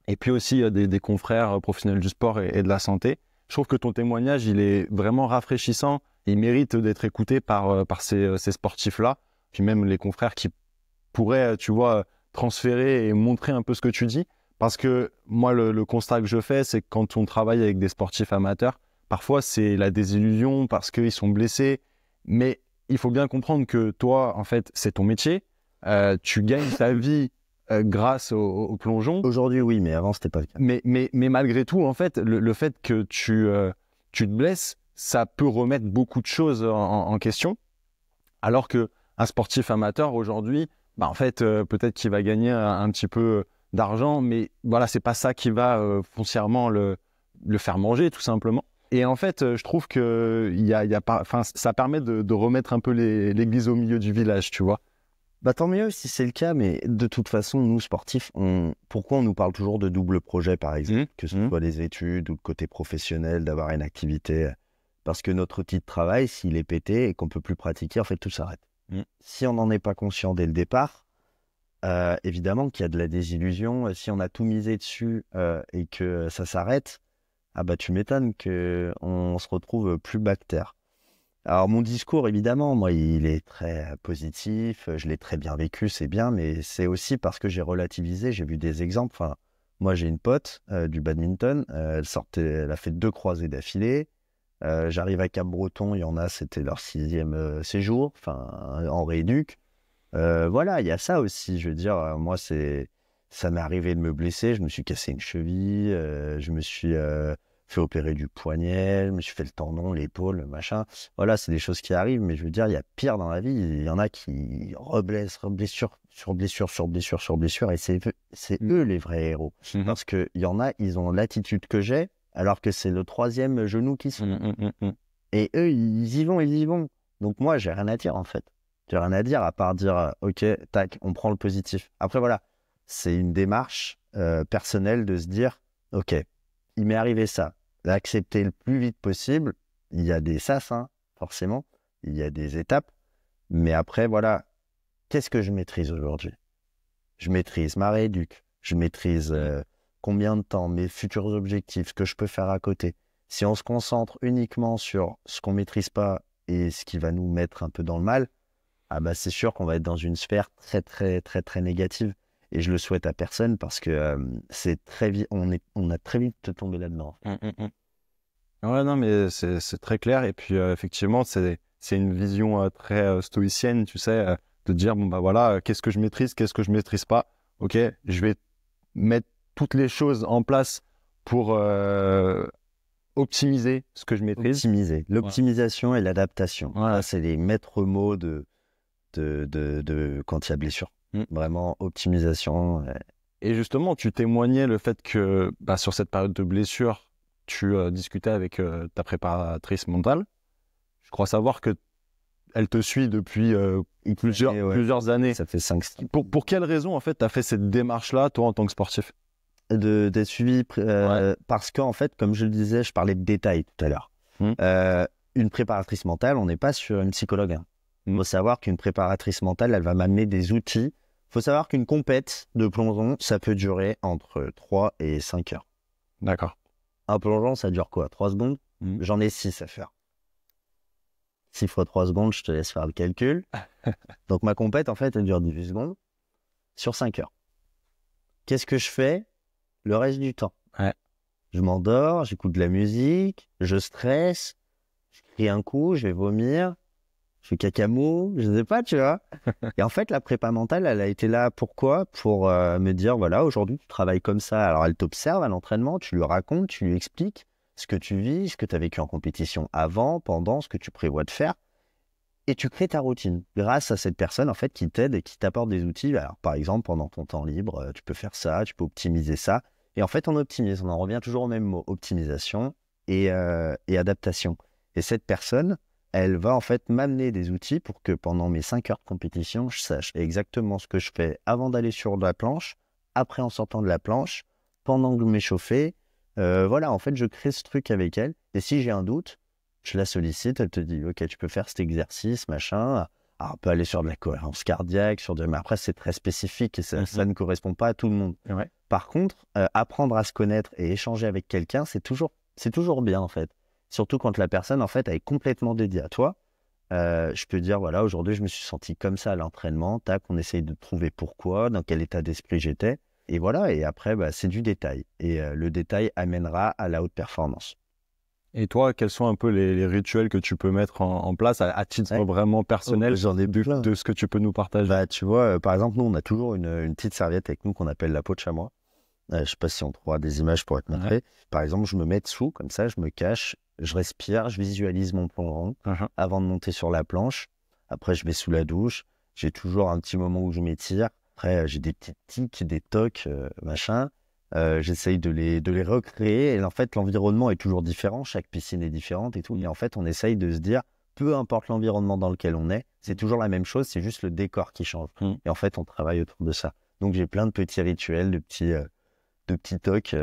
Et puis aussi des confrères professionnels du sport et de la santé. Je trouve que ton témoignage, il est vraiment rafraîchissant. Il mérite d'être écouté par ces sportifs-là. Puis même les confrères qui pourraient, tu vois, transférer et montrer un peu ce que tu dis. Parce que moi, le constat que je fais, c'est que quand on travaille avec des sportifs amateurs, parfois c'est la désillusion parce qu'ils sont blessés. Mais il faut bien comprendre que toi, en fait, c'est ton métier. Tu gagnes ta vie grâce au plongeon. Aujourd'hui, oui, mais avant, c'était pas le cas. Mais malgré tout, en fait, le fait que tu te blesses, ça peut remettre beaucoup de choses en question. Alors qu'un sportif amateur, aujourd'hui, bah, en fait, peut-être qu'il va gagner un petit peu d'argent, mais voilà, c'est pas ça qui va foncièrement le faire manger, tout simplement. Et en fait, je trouve que ça permet de remettre un peu l'église au milieu du village, tu vois. Bah, tant mieux si c'est le cas, mais de toute façon, nous, sportifs, pourquoi on nous parle toujours de double projet, par exemple, que ce soit les études ou le côté professionnel, d'avoir une activité. Parce que notre outil de travail, s'il est pété et qu'on ne peut plus pratiquer, en fait, tout s'arrête. Si on n'en est pas conscient dès le départ, évidemment qu'il y a de la désillusion. Si on a tout misé dessus et que ça s'arrête, ah bah tu m'étonnes qu'on se retrouve plus bactère. Alors mon discours, évidemment, moi, il est très positif, je l'ai très bien vécu, c'est bien, mais c'est aussi parce que j'ai relativisé, j'ai vu des exemples. Enfin, moi, j'ai une pote du badminton, elle a fait 2 croisées d'affilée. J'arrive à Cap-Breton, il y en a, c'était leur 6e séjour, enfin, en rééduc. Voilà, il y a ça aussi, je veux dire, moi, ça m'est arrivé de me blesser, je me suis cassé une cheville, je me suis fait opérer du poignet, je me suis fait le tendon, l'épaule, le machin. Voilà, c'est des choses qui arrivent, mais je veux dire, il y a pire dans la vie. Il y en a qui reblessent, blessure sur blessure, sur blessure, sur blessure, et c'est eux les vrais héros. Parce qu'il y en a, ils ont l'attitude que j'ai, alors que c'est le 3e genou qui sont. Et eux, ils y vont. Donc moi, j'ai rien à dire, en fait. J'ai rien à dire, à part dire, ok, tac, on prend le positif. Après, voilà, c'est une démarche personnelle de se dire, ok, il m'est arrivé ça, d'accepter le plus vite possible. Il y a des sas, hein, forcément, il y a des étapes, mais après, voilà, qu'est-ce que je maîtrise aujourd'hui? Je maîtrise ma rééduc, je maîtrise combien de temps, mes futurs objectifs, ce que je peux faire à côté. Si on se concentre uniquement sur ce qu'on maîtrise pas et ce qui va nous mettre un peu dans le mal, ah bah c'est sûr qu'on va être dans une sphère très, très, très, très négative. Et je le souhaite à personne parce que c'est très vite, on a très vite tombé là-dedans. Ouais, non, mais c'est très clair. Et puis, effectivement, c'est une vision très stoïcienne, tu sais, de dire, bon, bah voilà, qu'est-ce que je maîtrise, qu'est-ce que je maîtrise pas. Ok, je vais mettre toutes les choses en place pour optimiser ce que je maîtrise. Optimiser. L'optimisation et l'adaptation. Voilà. C'est les maîtres mots de quand il y a blessure. Vraiment, optimisation. Et justement, tu témoignais le fait que bah, sur cette période de blessure, tu discutais avec ta préparatrice mentale. Je crois savoir que elle te suit depuis plusieurs années. Ça fait 5 ans. Pour quelle raison, en fait, tu as fait cette démarche-là, toi, en tant que sportif? D'être suivi, parce qu'en fait, comme je le disais, je parlais de détails tout à l'heure. Une préparatrice mentale, on n'est pas sur une psychologue. Il faut savoir qu'une préparatrice mentale, elle va m'amener des outils. Il faut savoir qu'une compète de plongeon, ça peut durer entre 3 et 5 heures. D'accord. Un plongeon, ça dure quoi? 3 secondes? J'en ai 6 à faire. 6 fois 3 secondes, je te laisse faire le calcul. Donc ma compète, en fait, elle dure 18 secondes sur 5 heures. Qu'est-ce que je fais le reste du temps? Je m'endors, j'écoute de la musique, je stresse, je crie un coup, je vais vomir, je fais cacamou, je sais pas, tu vois. Et en fait, la prépa mentale, elle a été là pourquoi? Pour me dire, voilà, aujourd'hui, tu travailles comme ça. Alors, elle t'observe à l'entraînement, tu lui racontes, tu lui expliques ce que tu vis, ce que tu as vécu en compétition avant, pendant, ce que tu prévois de faire. Et tu crées ta routine grâce à cette personne, en fait, qui t'aide et qui t'apporte des outils. Alors, par exemple, pendant ton temps libre, tu peux faire ça, tu peux optimiser ça. Et en fait, on optimise. On en revient toujours au même mot, optimisation et adaptation. Et cette personne, elle va en fait m'amener des outils pour que pendant mes 5 heures de compétition, je sache exactement ce que je fais avant d'aller sur la planche, après en sortant de la planche, pendant que je m'échauffais. Voilà, en fait, je crée ce truc avec elle. Et si j'ai un doute, je la sollicite, elle te dit, OK, tu peux faire cet exercice, machin. Alors, on peut aller sur de la cohérence cardiaque, mais après, c'est très spécifique et ça ne correspond pas à tout le monde. Ouais. Par contre, apprendre à se connaître et échanger avec quelqu'un, c'est toujours bien, en fait. Surtout quand la personne, en fait, elle est complètement dédiée à toi. Je peux dire, voilà, aujourd'hui, je me suis senti comme ça à l'entraînement. Tac, on essaye de trouver pourquoi, dans quel état d'esprit j'étais. Et voilà, et après, c'est du détail. Et le détail amènera à la haute performance. Et toi, quels sont un peu les rituels que tu peux mettre en place à titre vraiment personnel de ce que tu peux nous partager? Tu vois, par exemple, nous, on a toujours une petite serviette avec nous qu'on appelle la peau de chamois. Je ne sais pas si on trouvera des images pour te montrer. Ouais. Par exemple, je me mets dessous, comme ça, je me cache, je respire, je visualise mon plongeon avant de monter sur la planche. Après, je vais sous la douche. J'ai toujours un petit moment où je m'étire. Après, j'ai des petites tics, des tocs, machin. J'essaye de les recréer. Et en fait, l'environnement est toujours différent. Chaque piscine est différente et tout. Et en fait, on essaye de se dire, peu importe l'environnement dans lequel on est, c'est toujours la même chose. C'est juste le décor qui change. Et en fait, on travaille autour de ça. Donc, j'ai plein de petits rituels, de petits tocs.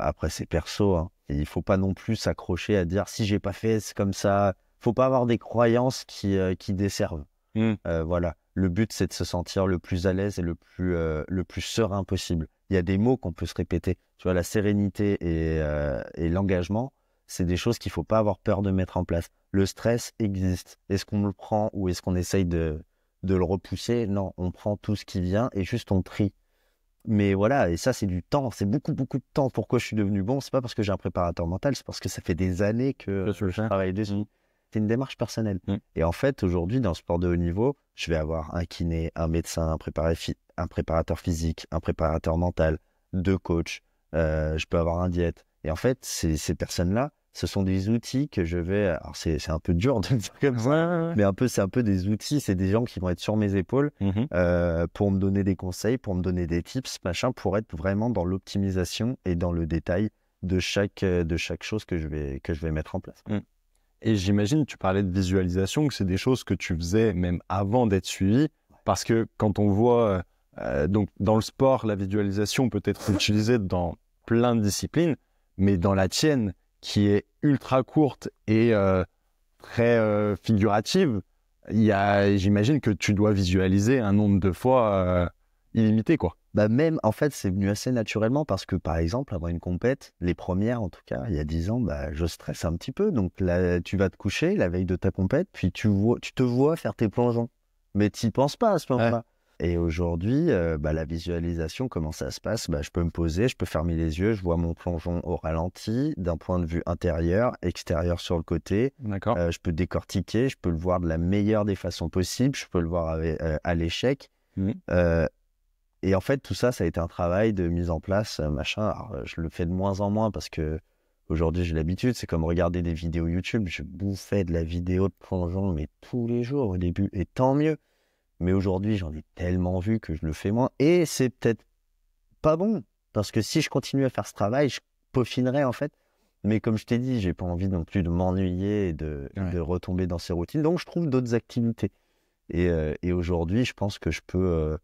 Après, c'est perso. Hein. Et il faut pas non plus s'accrocher à dire, si j'ai pas fait, c'est comme ça. Faut pas avoir des croyances qui desservent. Voilà. Le but, c'est de se sentir le plus à l'aise et le plus serein possible. Il y a des mots qu'on peut se répéter. Tu vois, la sérénité et l'engagement, c'est des choses qu'il ne faut pas avoir peur de mettre en place. Le stress existe. Est-ce qu'on le prend ou est-ce qu'on essaye de le repousser? Non, on prend tout ce qui vient et juste on trie. Mais voilà, et ça, c'est du temps. C'est beaucoup, beaucoup de temps. Pourquoi je suis devenu bon? C'est pas parce que j'ai un préparateur mental, c'est parce que ça fait des années que je travaille dessus. C'est une démarche personnelle. Et en fait, aujourd'hui, dans le sport de haut niveau, je vais avoir un kiné, un médecin, un préparateur physique, un préparateur mental, 2 coachs, je peux avoir un diète. Et en fait, ces personnes-là, ce sont des outils que je vais... Alors, c'est un peu dur de le dire comme ça, mais c'est un peu des outils, c'est des gens qui vont être sur mes épaules pour me donner des conseils, pour me donner des tips, machin, pour être vraiment dans l'optimisation et dans le détail de chaque chose que je vais mettre en place. Et j'imagine, tu parlais de visualisation, que c'est des choses que tu faisais même avant d'être suivi, parce que quand on voit, donc dans le sport, la visualisation peut être utilisée dans plein de disciplines, mais dans la tienne, qui est ultra courte et très figurative, j'imagine que tu dois visualiser un nombre de fois illimité, quoi. Même, en fait, c'est venu assez naturellement parce que, par exemple, avant une compète, les premières, en tout cas, il y a 10 ans, je stresse un petit peu. Donc là, tu vas te coucher la veille de ta compète, puis tu te vois faire tes plongeons. Mais tu n'y penses pas à ce moment-là. Ouais. Et aujourd'hui, la visualisation, comment ça se passe? Je peux me poser, je peux fermer les yeux, je vois mon plongeon au ralenti, d'un point de vue intérieur, extérieur sur le côté. D'accord. Je peux décortiquer, je peux le voir de la meilleure des façons possibles, je peux le voir à l'échec. Et en fait, tout ça, ça a été un travail de mise en place, machin. Alors, je le fais de moins en moins parce que aujourd'hui, j'ai l'habitude. C'est comme regarder des vidéos YouTube. Je bouffais de la vidéo de plongeon, mais tous les jours au début. Et tant mieux. Mais aujourd'hui, j'en ai tellement vu que je le fais moins. Et c'est peut-être pas bon. Parce que si je continue à faire ce travail, je peaufinerai en fait. Mais comme je t'ai dit, j'ai pas envie non plus de m'ennuyer et de retomber dans ces routines. Donc, je trouve d'autres activités. Et aujourd'hui, je pense que je peux...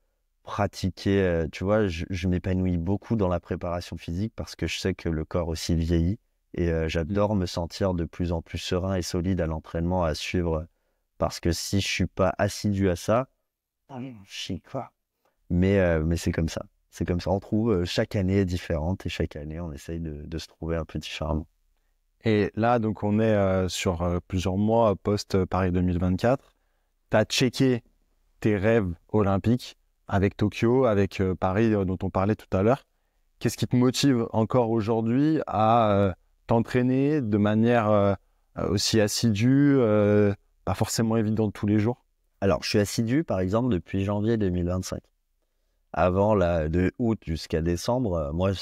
pratiquer, tu vois, je m'épanouis beaucoup dans la préparation physique parce que je sais que le corps aussi vieillit et j'adore me sentir de plus en plus serein et solide à l'entraînement à suivre parce que si je suis pas assidu à ça, je sais quoi. Mais c'est comme ça. C'est comme ça. On trouve, chaque année est différente et chaque année on essaye de se trouver un peu différemment. Et là, donc, on est sur plusieurs mois post-Paris 2024. Tu as checké tes rêves olympiques avec Tokyo, avec Paris dont on parlait tout à l'heure. Qu'est-ce qui te motive encore aujourd'hui à t'entraîner de manière aussi assidue, pas forcément évidente tous les jours? Alors, je suis assidu, par exemple, depuis janvier 2025. Avant, de août jusqu'à décembre, moi,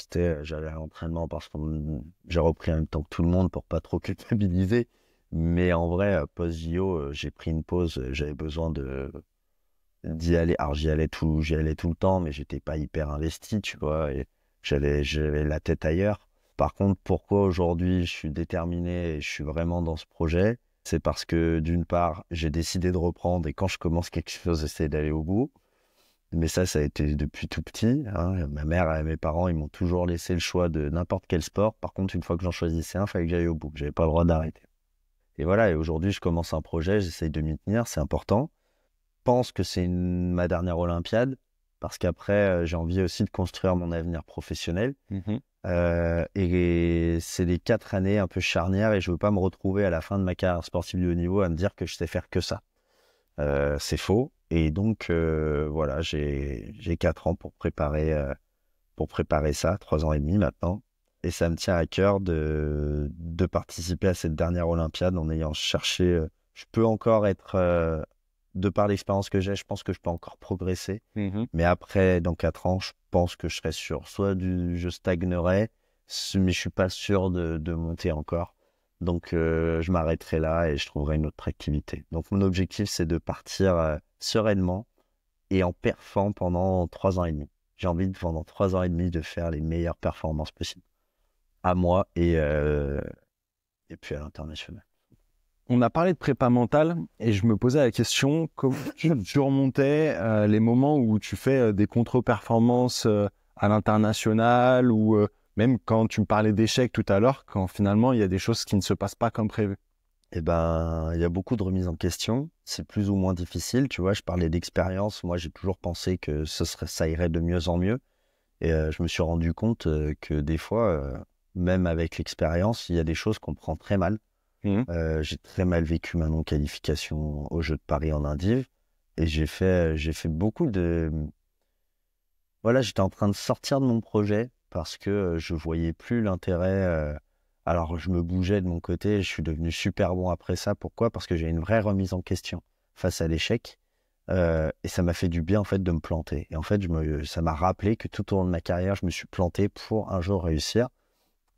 j'allais à l'entraînement parce que j'ai repris en même temps que tout le monde pour pas trop culpabiliser. Mais en vrai, post-JO, j'ai pris une pause. J'avais besoin d'y aller. Alors, j'y allais tout le temps, mais j'étais pas hyper investi, tu vois. Et j'avais la tête ailleurs. Par contre, pourquoi aujourd'hui je suis déterminé et je suis vraiment dans ce projet? C'est parce que d'une part, j'ai décidé de reprendre et quand je commence quelque chose, j'essaie d'aller au bout. Mais ça a été depuis tout petit. Hein. Ma mère et mes parents, ils m'ont toujours laissé le choix de n'importe quel sport. Par contre, une fois que j'en choisissais un, il fallait que j'aille au bout. J'avais pas le droit d'arrêter. Et voilà, et aujourd'hui, je commence un projet, j'essaye de m'y tenir, c'est important. Je pense que c'est ma dernière Olympiade, parce qu'après, j'ai envie aussi de construire mon avenir professionnel. Et c'est les 4 années un peu charnières, et je veux pas me retrouver à la fin de ma carrière sportive de haut niveau à me dire que je sais faire que ça. C'est faux. Et donc, voilà, j'ai 4 ans pour préparer ça, 3 ans et demi maintenant. Et ça me tient à cœur de participer à cette dernière Olympiade en ayant cherché. Je peux encore être, de par l'expérience que j'ai, je pense que je peux encore progresser. Mais après, dans 4 ans, je pense que je serai sûr. Soit je stagnerai, mais je suis pas sûr de monter encore. Donc, je m'arrêterai là et je trouverai une autre activité. Donc, mon objectif, c'est de partir sereinement et en perfant pendant 3 ans et demi. J'ai envie, pendant 3 ans et demi, de faire les meilleures performances possibles. À moi et puis à l'international. On a parlé de prépa mentale et je me posais la question, comment tu remontais les moments où tu fais des contre-performances à l'international ou même quand tu me parlais d'échecs tout à l'heure, quand finalement il y a des choses qui ne se passent pas comme prévu? Eh ben, il y a beaucoup de remises en question. C'est plus ou moins difficile. Tu vois, je parlais d'expérience. Moi, j'ai toujours pensé que ça irait de mieux en mieux. Et je me suis rendu compte que des fois, même avec l'expérience, il y a des choses qu'on prend très mal. J'ai très mal vécu ma non-qualification au Jeux de Paris en indiv. Et j'ai fait beaucoup de... Voilà, j'étais en train de sortir de mon projet parce que je voyais plus l'intérêt. Alors, je me bougeais de mon côté, je suis devenu super bon après ça. Pourquoi? Parce que j'ai une vraie remise en question face à l'échec. Et ça m'a fait du bien, en fait, de me planter. Et en fait, ça m'a rappelé que tout au long de ma carrière, je me suis planté pour un jour réussir.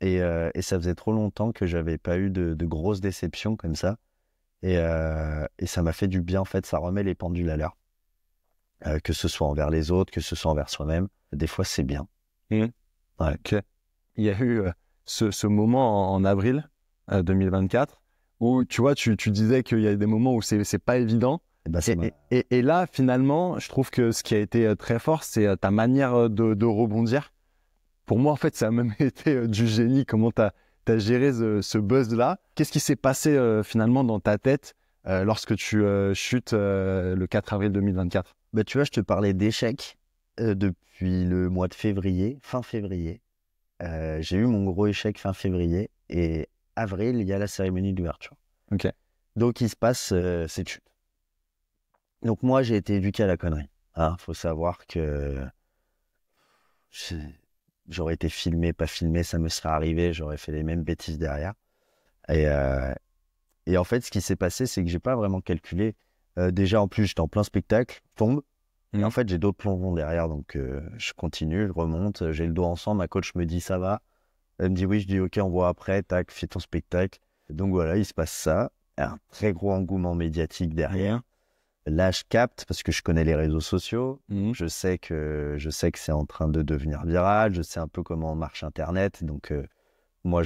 Et ça faisait trop longtemps que j'avais pas eu de grosses déceptions comme ça. Et ça m'a fait du bien, en fait. Ça remet les pendules à l'heure. Que ce soit envers les autres, que ce soit envers soi-même. Des fois, c'est bien. Ouais. Okay. Il y a eu ce moment en avril 2024 où, tu vois, tu disais qu'il y a des moments où c'est pas évident. Et là, finalement, je trouve que ce qui a été très fort, c'est ta manière de rebondir. Pour moi, en fait, ça a même été du génie, comment tu as géré ce buzz-là. Qu'est-ce qui s'est passé finalement dans ta tête lorsque tu chutes le 4 avril 2024? Bah, tu vois, je te parlais d'échecs depuis le mois de février, fin février. J'ai eu mon gros échec fin février et avril, il y a la cérémonie d'ouverture. Okay. Donc, il se passe cette chute. Donc, moi, j'ai été éduqué à la connerie. Faut savoir que j'aurais été filmé, pas filmé, ça me serait arrivé, j'aurais fait les mêmes bêtises derrière. Et en fait, ce qui s'est passé, c'est que j'ai pas vraiment calculé. Déjà, en plus, j'étais en plein spectacle, tombe. Et en fait, j'ai d'autres plongeons derrière, donc je continue, je remonte, j'ai le dos ensemble, ma coach me dit ça va. Elle me dit oui, je dis ok, on voit après, tac, fais ton spectacle. Donc voilà, il se passe ça. Un très gros engouement médiatique derrière. Là, je capte parce que je connais les réseaux sociaux. Je sais que c'est en train de devenir viral. Je sais un peu comment marche Internet. Donc, moi,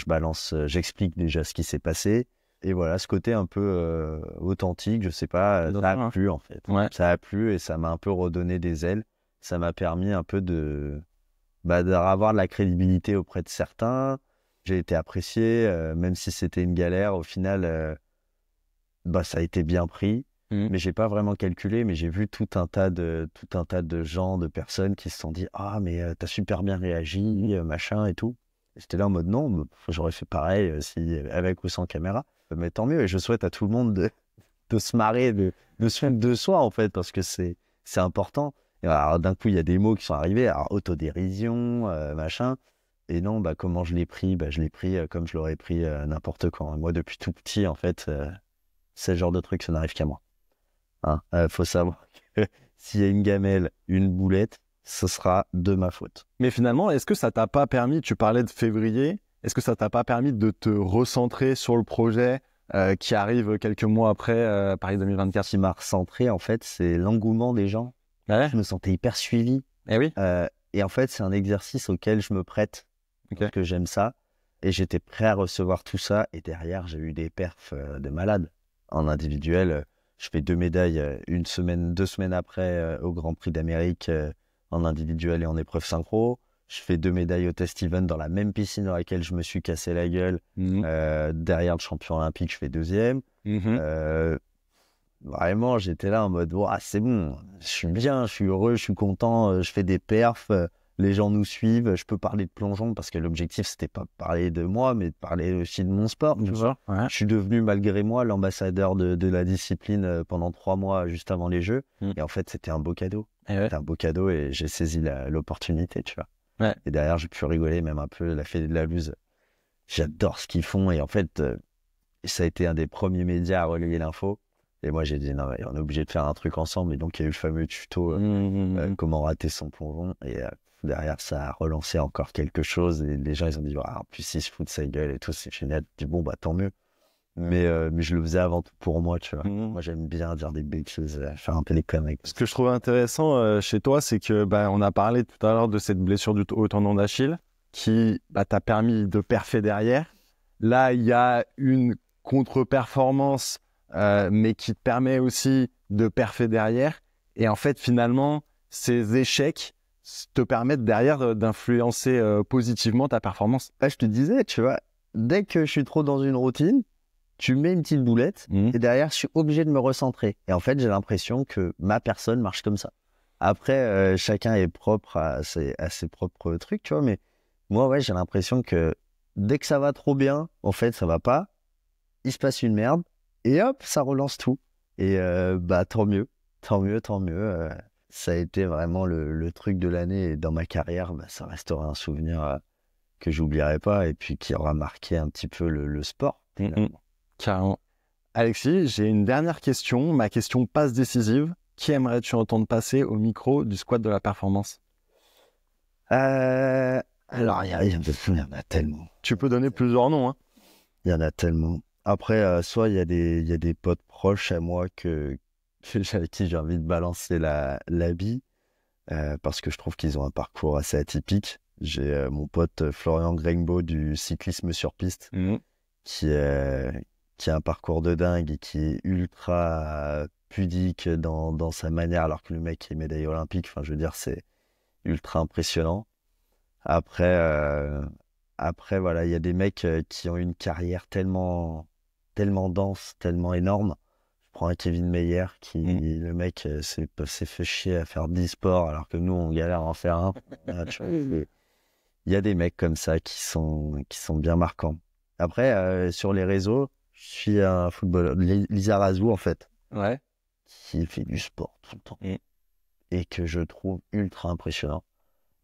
j'explique déjà ce qui s'est passé. Et voilà, ce côté un peu authentique, je sais pas, ça a plu en fait. Ouais. Ça a plu et ça m'a un peu redonné des ailes. Ça m'a permis un peu d'avoir de la crédibilité auprès de certains. J'ai été apprécié, même si c'était une galère. Au final, ça a été bien pris. Mais j'ai pas vraiment calculé, mais j'ai vu tout un tas de gens, de personnes qui se sont dit ah mais t'as super bien réagi, machin et tout. Et j'étais là en mode non, j'aurais fait pareil si avec ou sans caméra. Mais tant mieux, et je souhaite à tout le monde de se marrer, de se foutre de soi en fait, parce que c'est important. Et alors d'un coup il y a des mots qui sont arrivés, alors autodérision, machin. Et non, comment je l'ai pris, je l'ai pris comme je l'aurais pris n'importe quand. Et moi depuis tout petit en fait, c'est le genre de truc, ça n'arrive qu'à moi. Faut savoir que s'il y a une gamelle, une boulette, ce sera de ma faute. Mais finalement, est-ce que ça t'a pas permis, tu parlais de février, est-ce que ça t'a pas permis de te recentrer sur le projet qui arrive quelques mois après Paris 2024? Ce qui m'a recentré, en fait, c'est l'engouement des gens. Ouais. Je me sentais hyper suivi. Eh oui. Et en fait, c'est un exercice auquel je me prête, parce que j'aime ça. Et j'étais prêt à recevoir tout ça. Et derrière, j'ai eu des perfs de malade. En individuel, je fais 2 médailles 2 semaines après au Grand Prix d'Amérique en individuel et en épreuve synchro. Je fais 2 médailles au test event dans la même piscine dans laquelle je me suis cassé la gueule. Derrière le champion olympique, je fais 2e. Vraiment, j'étais là en mode, c'est bon, je suis bien, je suis heureux, je suis content, je fais des perfs, les gens nous suivent, je peux parler de plongeon parce que l'objectif, c'était pas de parler de moi, mais de parler aussi de mon sport. Je suis devenu, malgré moi, l'ambassadeur de la discipline pendant 3 mois juste avant les Jeux. Et en fait, c'était un beau cadeau. C'était un beau cadeau et j'ai saisi l'opportunité, tu vois. Et derrière, j'ai pu rigoler même un peu, la fée de la Luz. J'adore ce qu'ils font et en fait, ça a été un des premiers médias à relayer l'info. Et moi, j'ai dit, non, on est obligé de faire un truc ensemble. Et donc, il y a eu le fameux tuto comment rater son plongeon. Et derrière, ça a relancé encore quelque chose. Et les gens, ils ont dit, en plus, il se fout de sa gueule et tout, c'est génial. Je dis, bon, tant mieux. Mais je le faisais avant tout pour moi, tu vois. Moi, j'aime bien dire des bêtises, faire un peu les conneries. Ce que je trouve intéressant chez toi, c'est que on a parlé tout à l'heure de cette blessure au tendon d'Achille qui t'a permis de perfer derrière. Là, il y a une contre-performance mais qui te permet aussi de perfer derrière. Et en fait, finalement, ces échecs te permettent derrière d'influencer positivement ta performance. Je te disais, tu vois, dès que je suis trop dans une routine, tu mets une petite boulette et derrière, je suis obligé de me recentrer. Et en fait, j'ai l'impression que ma personne marche comme ça. Après, chacun est propre à ses propres trucs, tu vois, mais moi, j'ai l'impression que dès que ça va trop bien, en fait, ça va pas. Il se passe une merde. Et hop, ça relance tout. Et tant mieux. Ça a été vraiment le truc de l'année. Et dans ma carrière, ça restera un souvenir que j'oublierai pas et puis qui aura marqué un petit peu le sport. Carrément. Alexis, j'ai une dernière question. Ma question passe décisive. Qui aimerais-tu entendre passer au micro du squat de la performance? Alors, il y en a tellement. Tu peux donner plusieurs noms. Il y en a tellement. Après, soit il y a des potes proches à moi avec qui j'ai envie de balancer la bille parce que je trouve qu'ils ont un parcours assez atypique. J'ai mon pote Florian Grengbo du cyclisme sur piste qui a un parcours de dingue et qui est ultra pudique dans sa manière alors que le mec est médaillé olympique. Enfin, je veux dire, c'est ultra impressionnant. Après, voilà, il y a des mecs qui ont une carrière tellement dense, tellement énorme. Je prends un Kevin Meyer le mec s'est fait chier à faire 10 sports alors que nous, on galère à en faire un. Il y a des mecs comme ça qui sont bien marquants. Après, sur les réseaux, je suis un footballeur, Lisa Razou en fait, qui fait du sport tout le temps et que je trouve ultra impressionnant.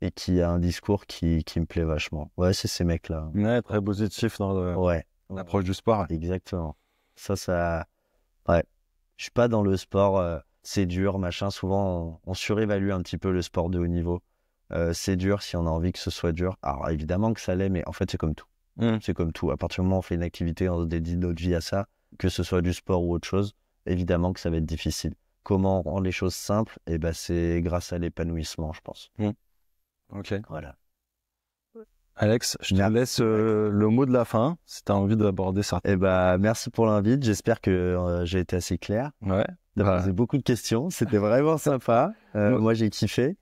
Et qui a un discours qui me plaît vachement. Ouais, c'est ces mecs-là. Ouais, très positif dans l'approche du sport. Exactement. Ça... Ouais. Je suis pas dans le sport, c'est dur, machin. Souvent, on surévalue un petit peu le sport de haut niveau. C'est dur si on a envie que ce soit dur. Alors, évidemment que ça l'est, mais en fait, c'est comme tout. C'est comme tout. À partir du moment où on fait une activité, on dédie notre vie à ça, que ce soit du sport ou autre chose, évidemment que ça va être difficile. Comment rendre les choses simples? C'est grâce à l'épanouissement, je pense. Ok. Voilà. Alex, je te laisse le mot de la fin, si tu as envie d'aborder ça. Merci pour l'invite. J'espère que j'ai été assez clair. Ouais. D'avoir posé beaucoup de questions. C'était vraiment sympa. Moi, j'ai kiffé.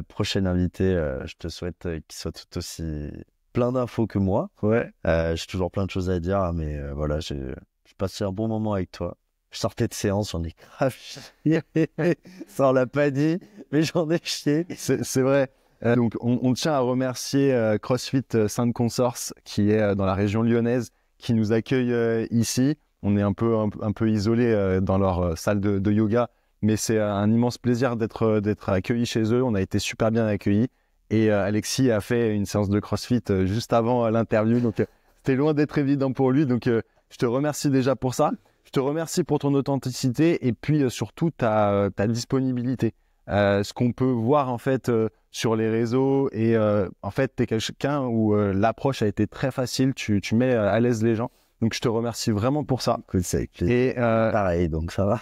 Prochaine invité, je te souhaite qu'il soit tout aussi plein d'infos que moi. Ouais. J'ai toujours plein de choses à dire, mais voilà, j'ai passé un bon moment avec toi. Je sortais de séance, j'en ai grave chié. Ça, on l'a pas dit, mais j'en ai chié. C'est vrai. Donc, on tient à remercier CrossFit Sainte-Consors, qui est dans la région lyonnaise, qui nous accueille ici. On est un peu isolé dans leur salle de yoga, mais c'est un immense plaisir d'être accueilli chez eux. On a été super bien accueillis. Et Alexis a fait une séance de CrossFit juste avant l'interview, donc c'était loin d'être évident pour lui. Donc, je te remercie déjà pour ça. Je te remercie pour ton authenticité et puis surtout ta disponibilité. Ce qu'on peut voir en fait sur les réseaux et en fait tu es quelqu'un où l'approche a été très facile, tu mets à l'aise les gens, donc je te remercie vraiment pour ça. Cool, c'est avec plaisir. Et pareil, donc ça va.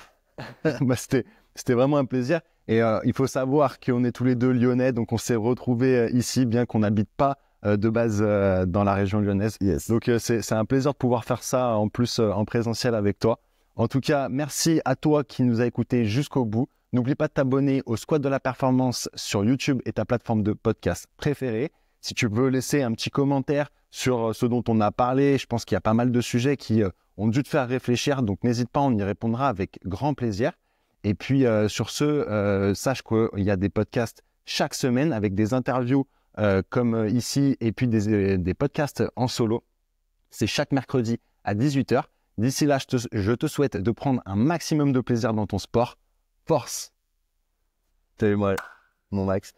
C'était vraiment un plaisir et il faut savoir qu'on est tous les deux lyonnais, donc on s'est retrouvés ici bien qu'on n'habite pas de base dans la région lyonnaise. Yes. Donc c'est un plaisir de pouvoir faire ça en plus en présentiel avec toi. En tout cas, merci à toi qui nous a écoutés jusqu'au bout. N'oublie pas de t'abonner au Squad de la Performance sur YouTube et ta plateforme de podcast préférée. Si tu veux laisser un petit commentaire sur ce dont on a parlé, je pense qu'il y a pas mal de sujets qui ont dû te faire réfléchir, donc n'hésite pas, on y répondra avec grand plaisir. Et puis sur ce, sache qu'il y a des podcasts chaque semaine avec des interviews comme ici et puis des podcasts en solo. C'est chaque mercredi à 18h. D'ici là, je te souhaite de prendre un maximum de plaisir dans ton sport. Force! Salut moi, mon Max.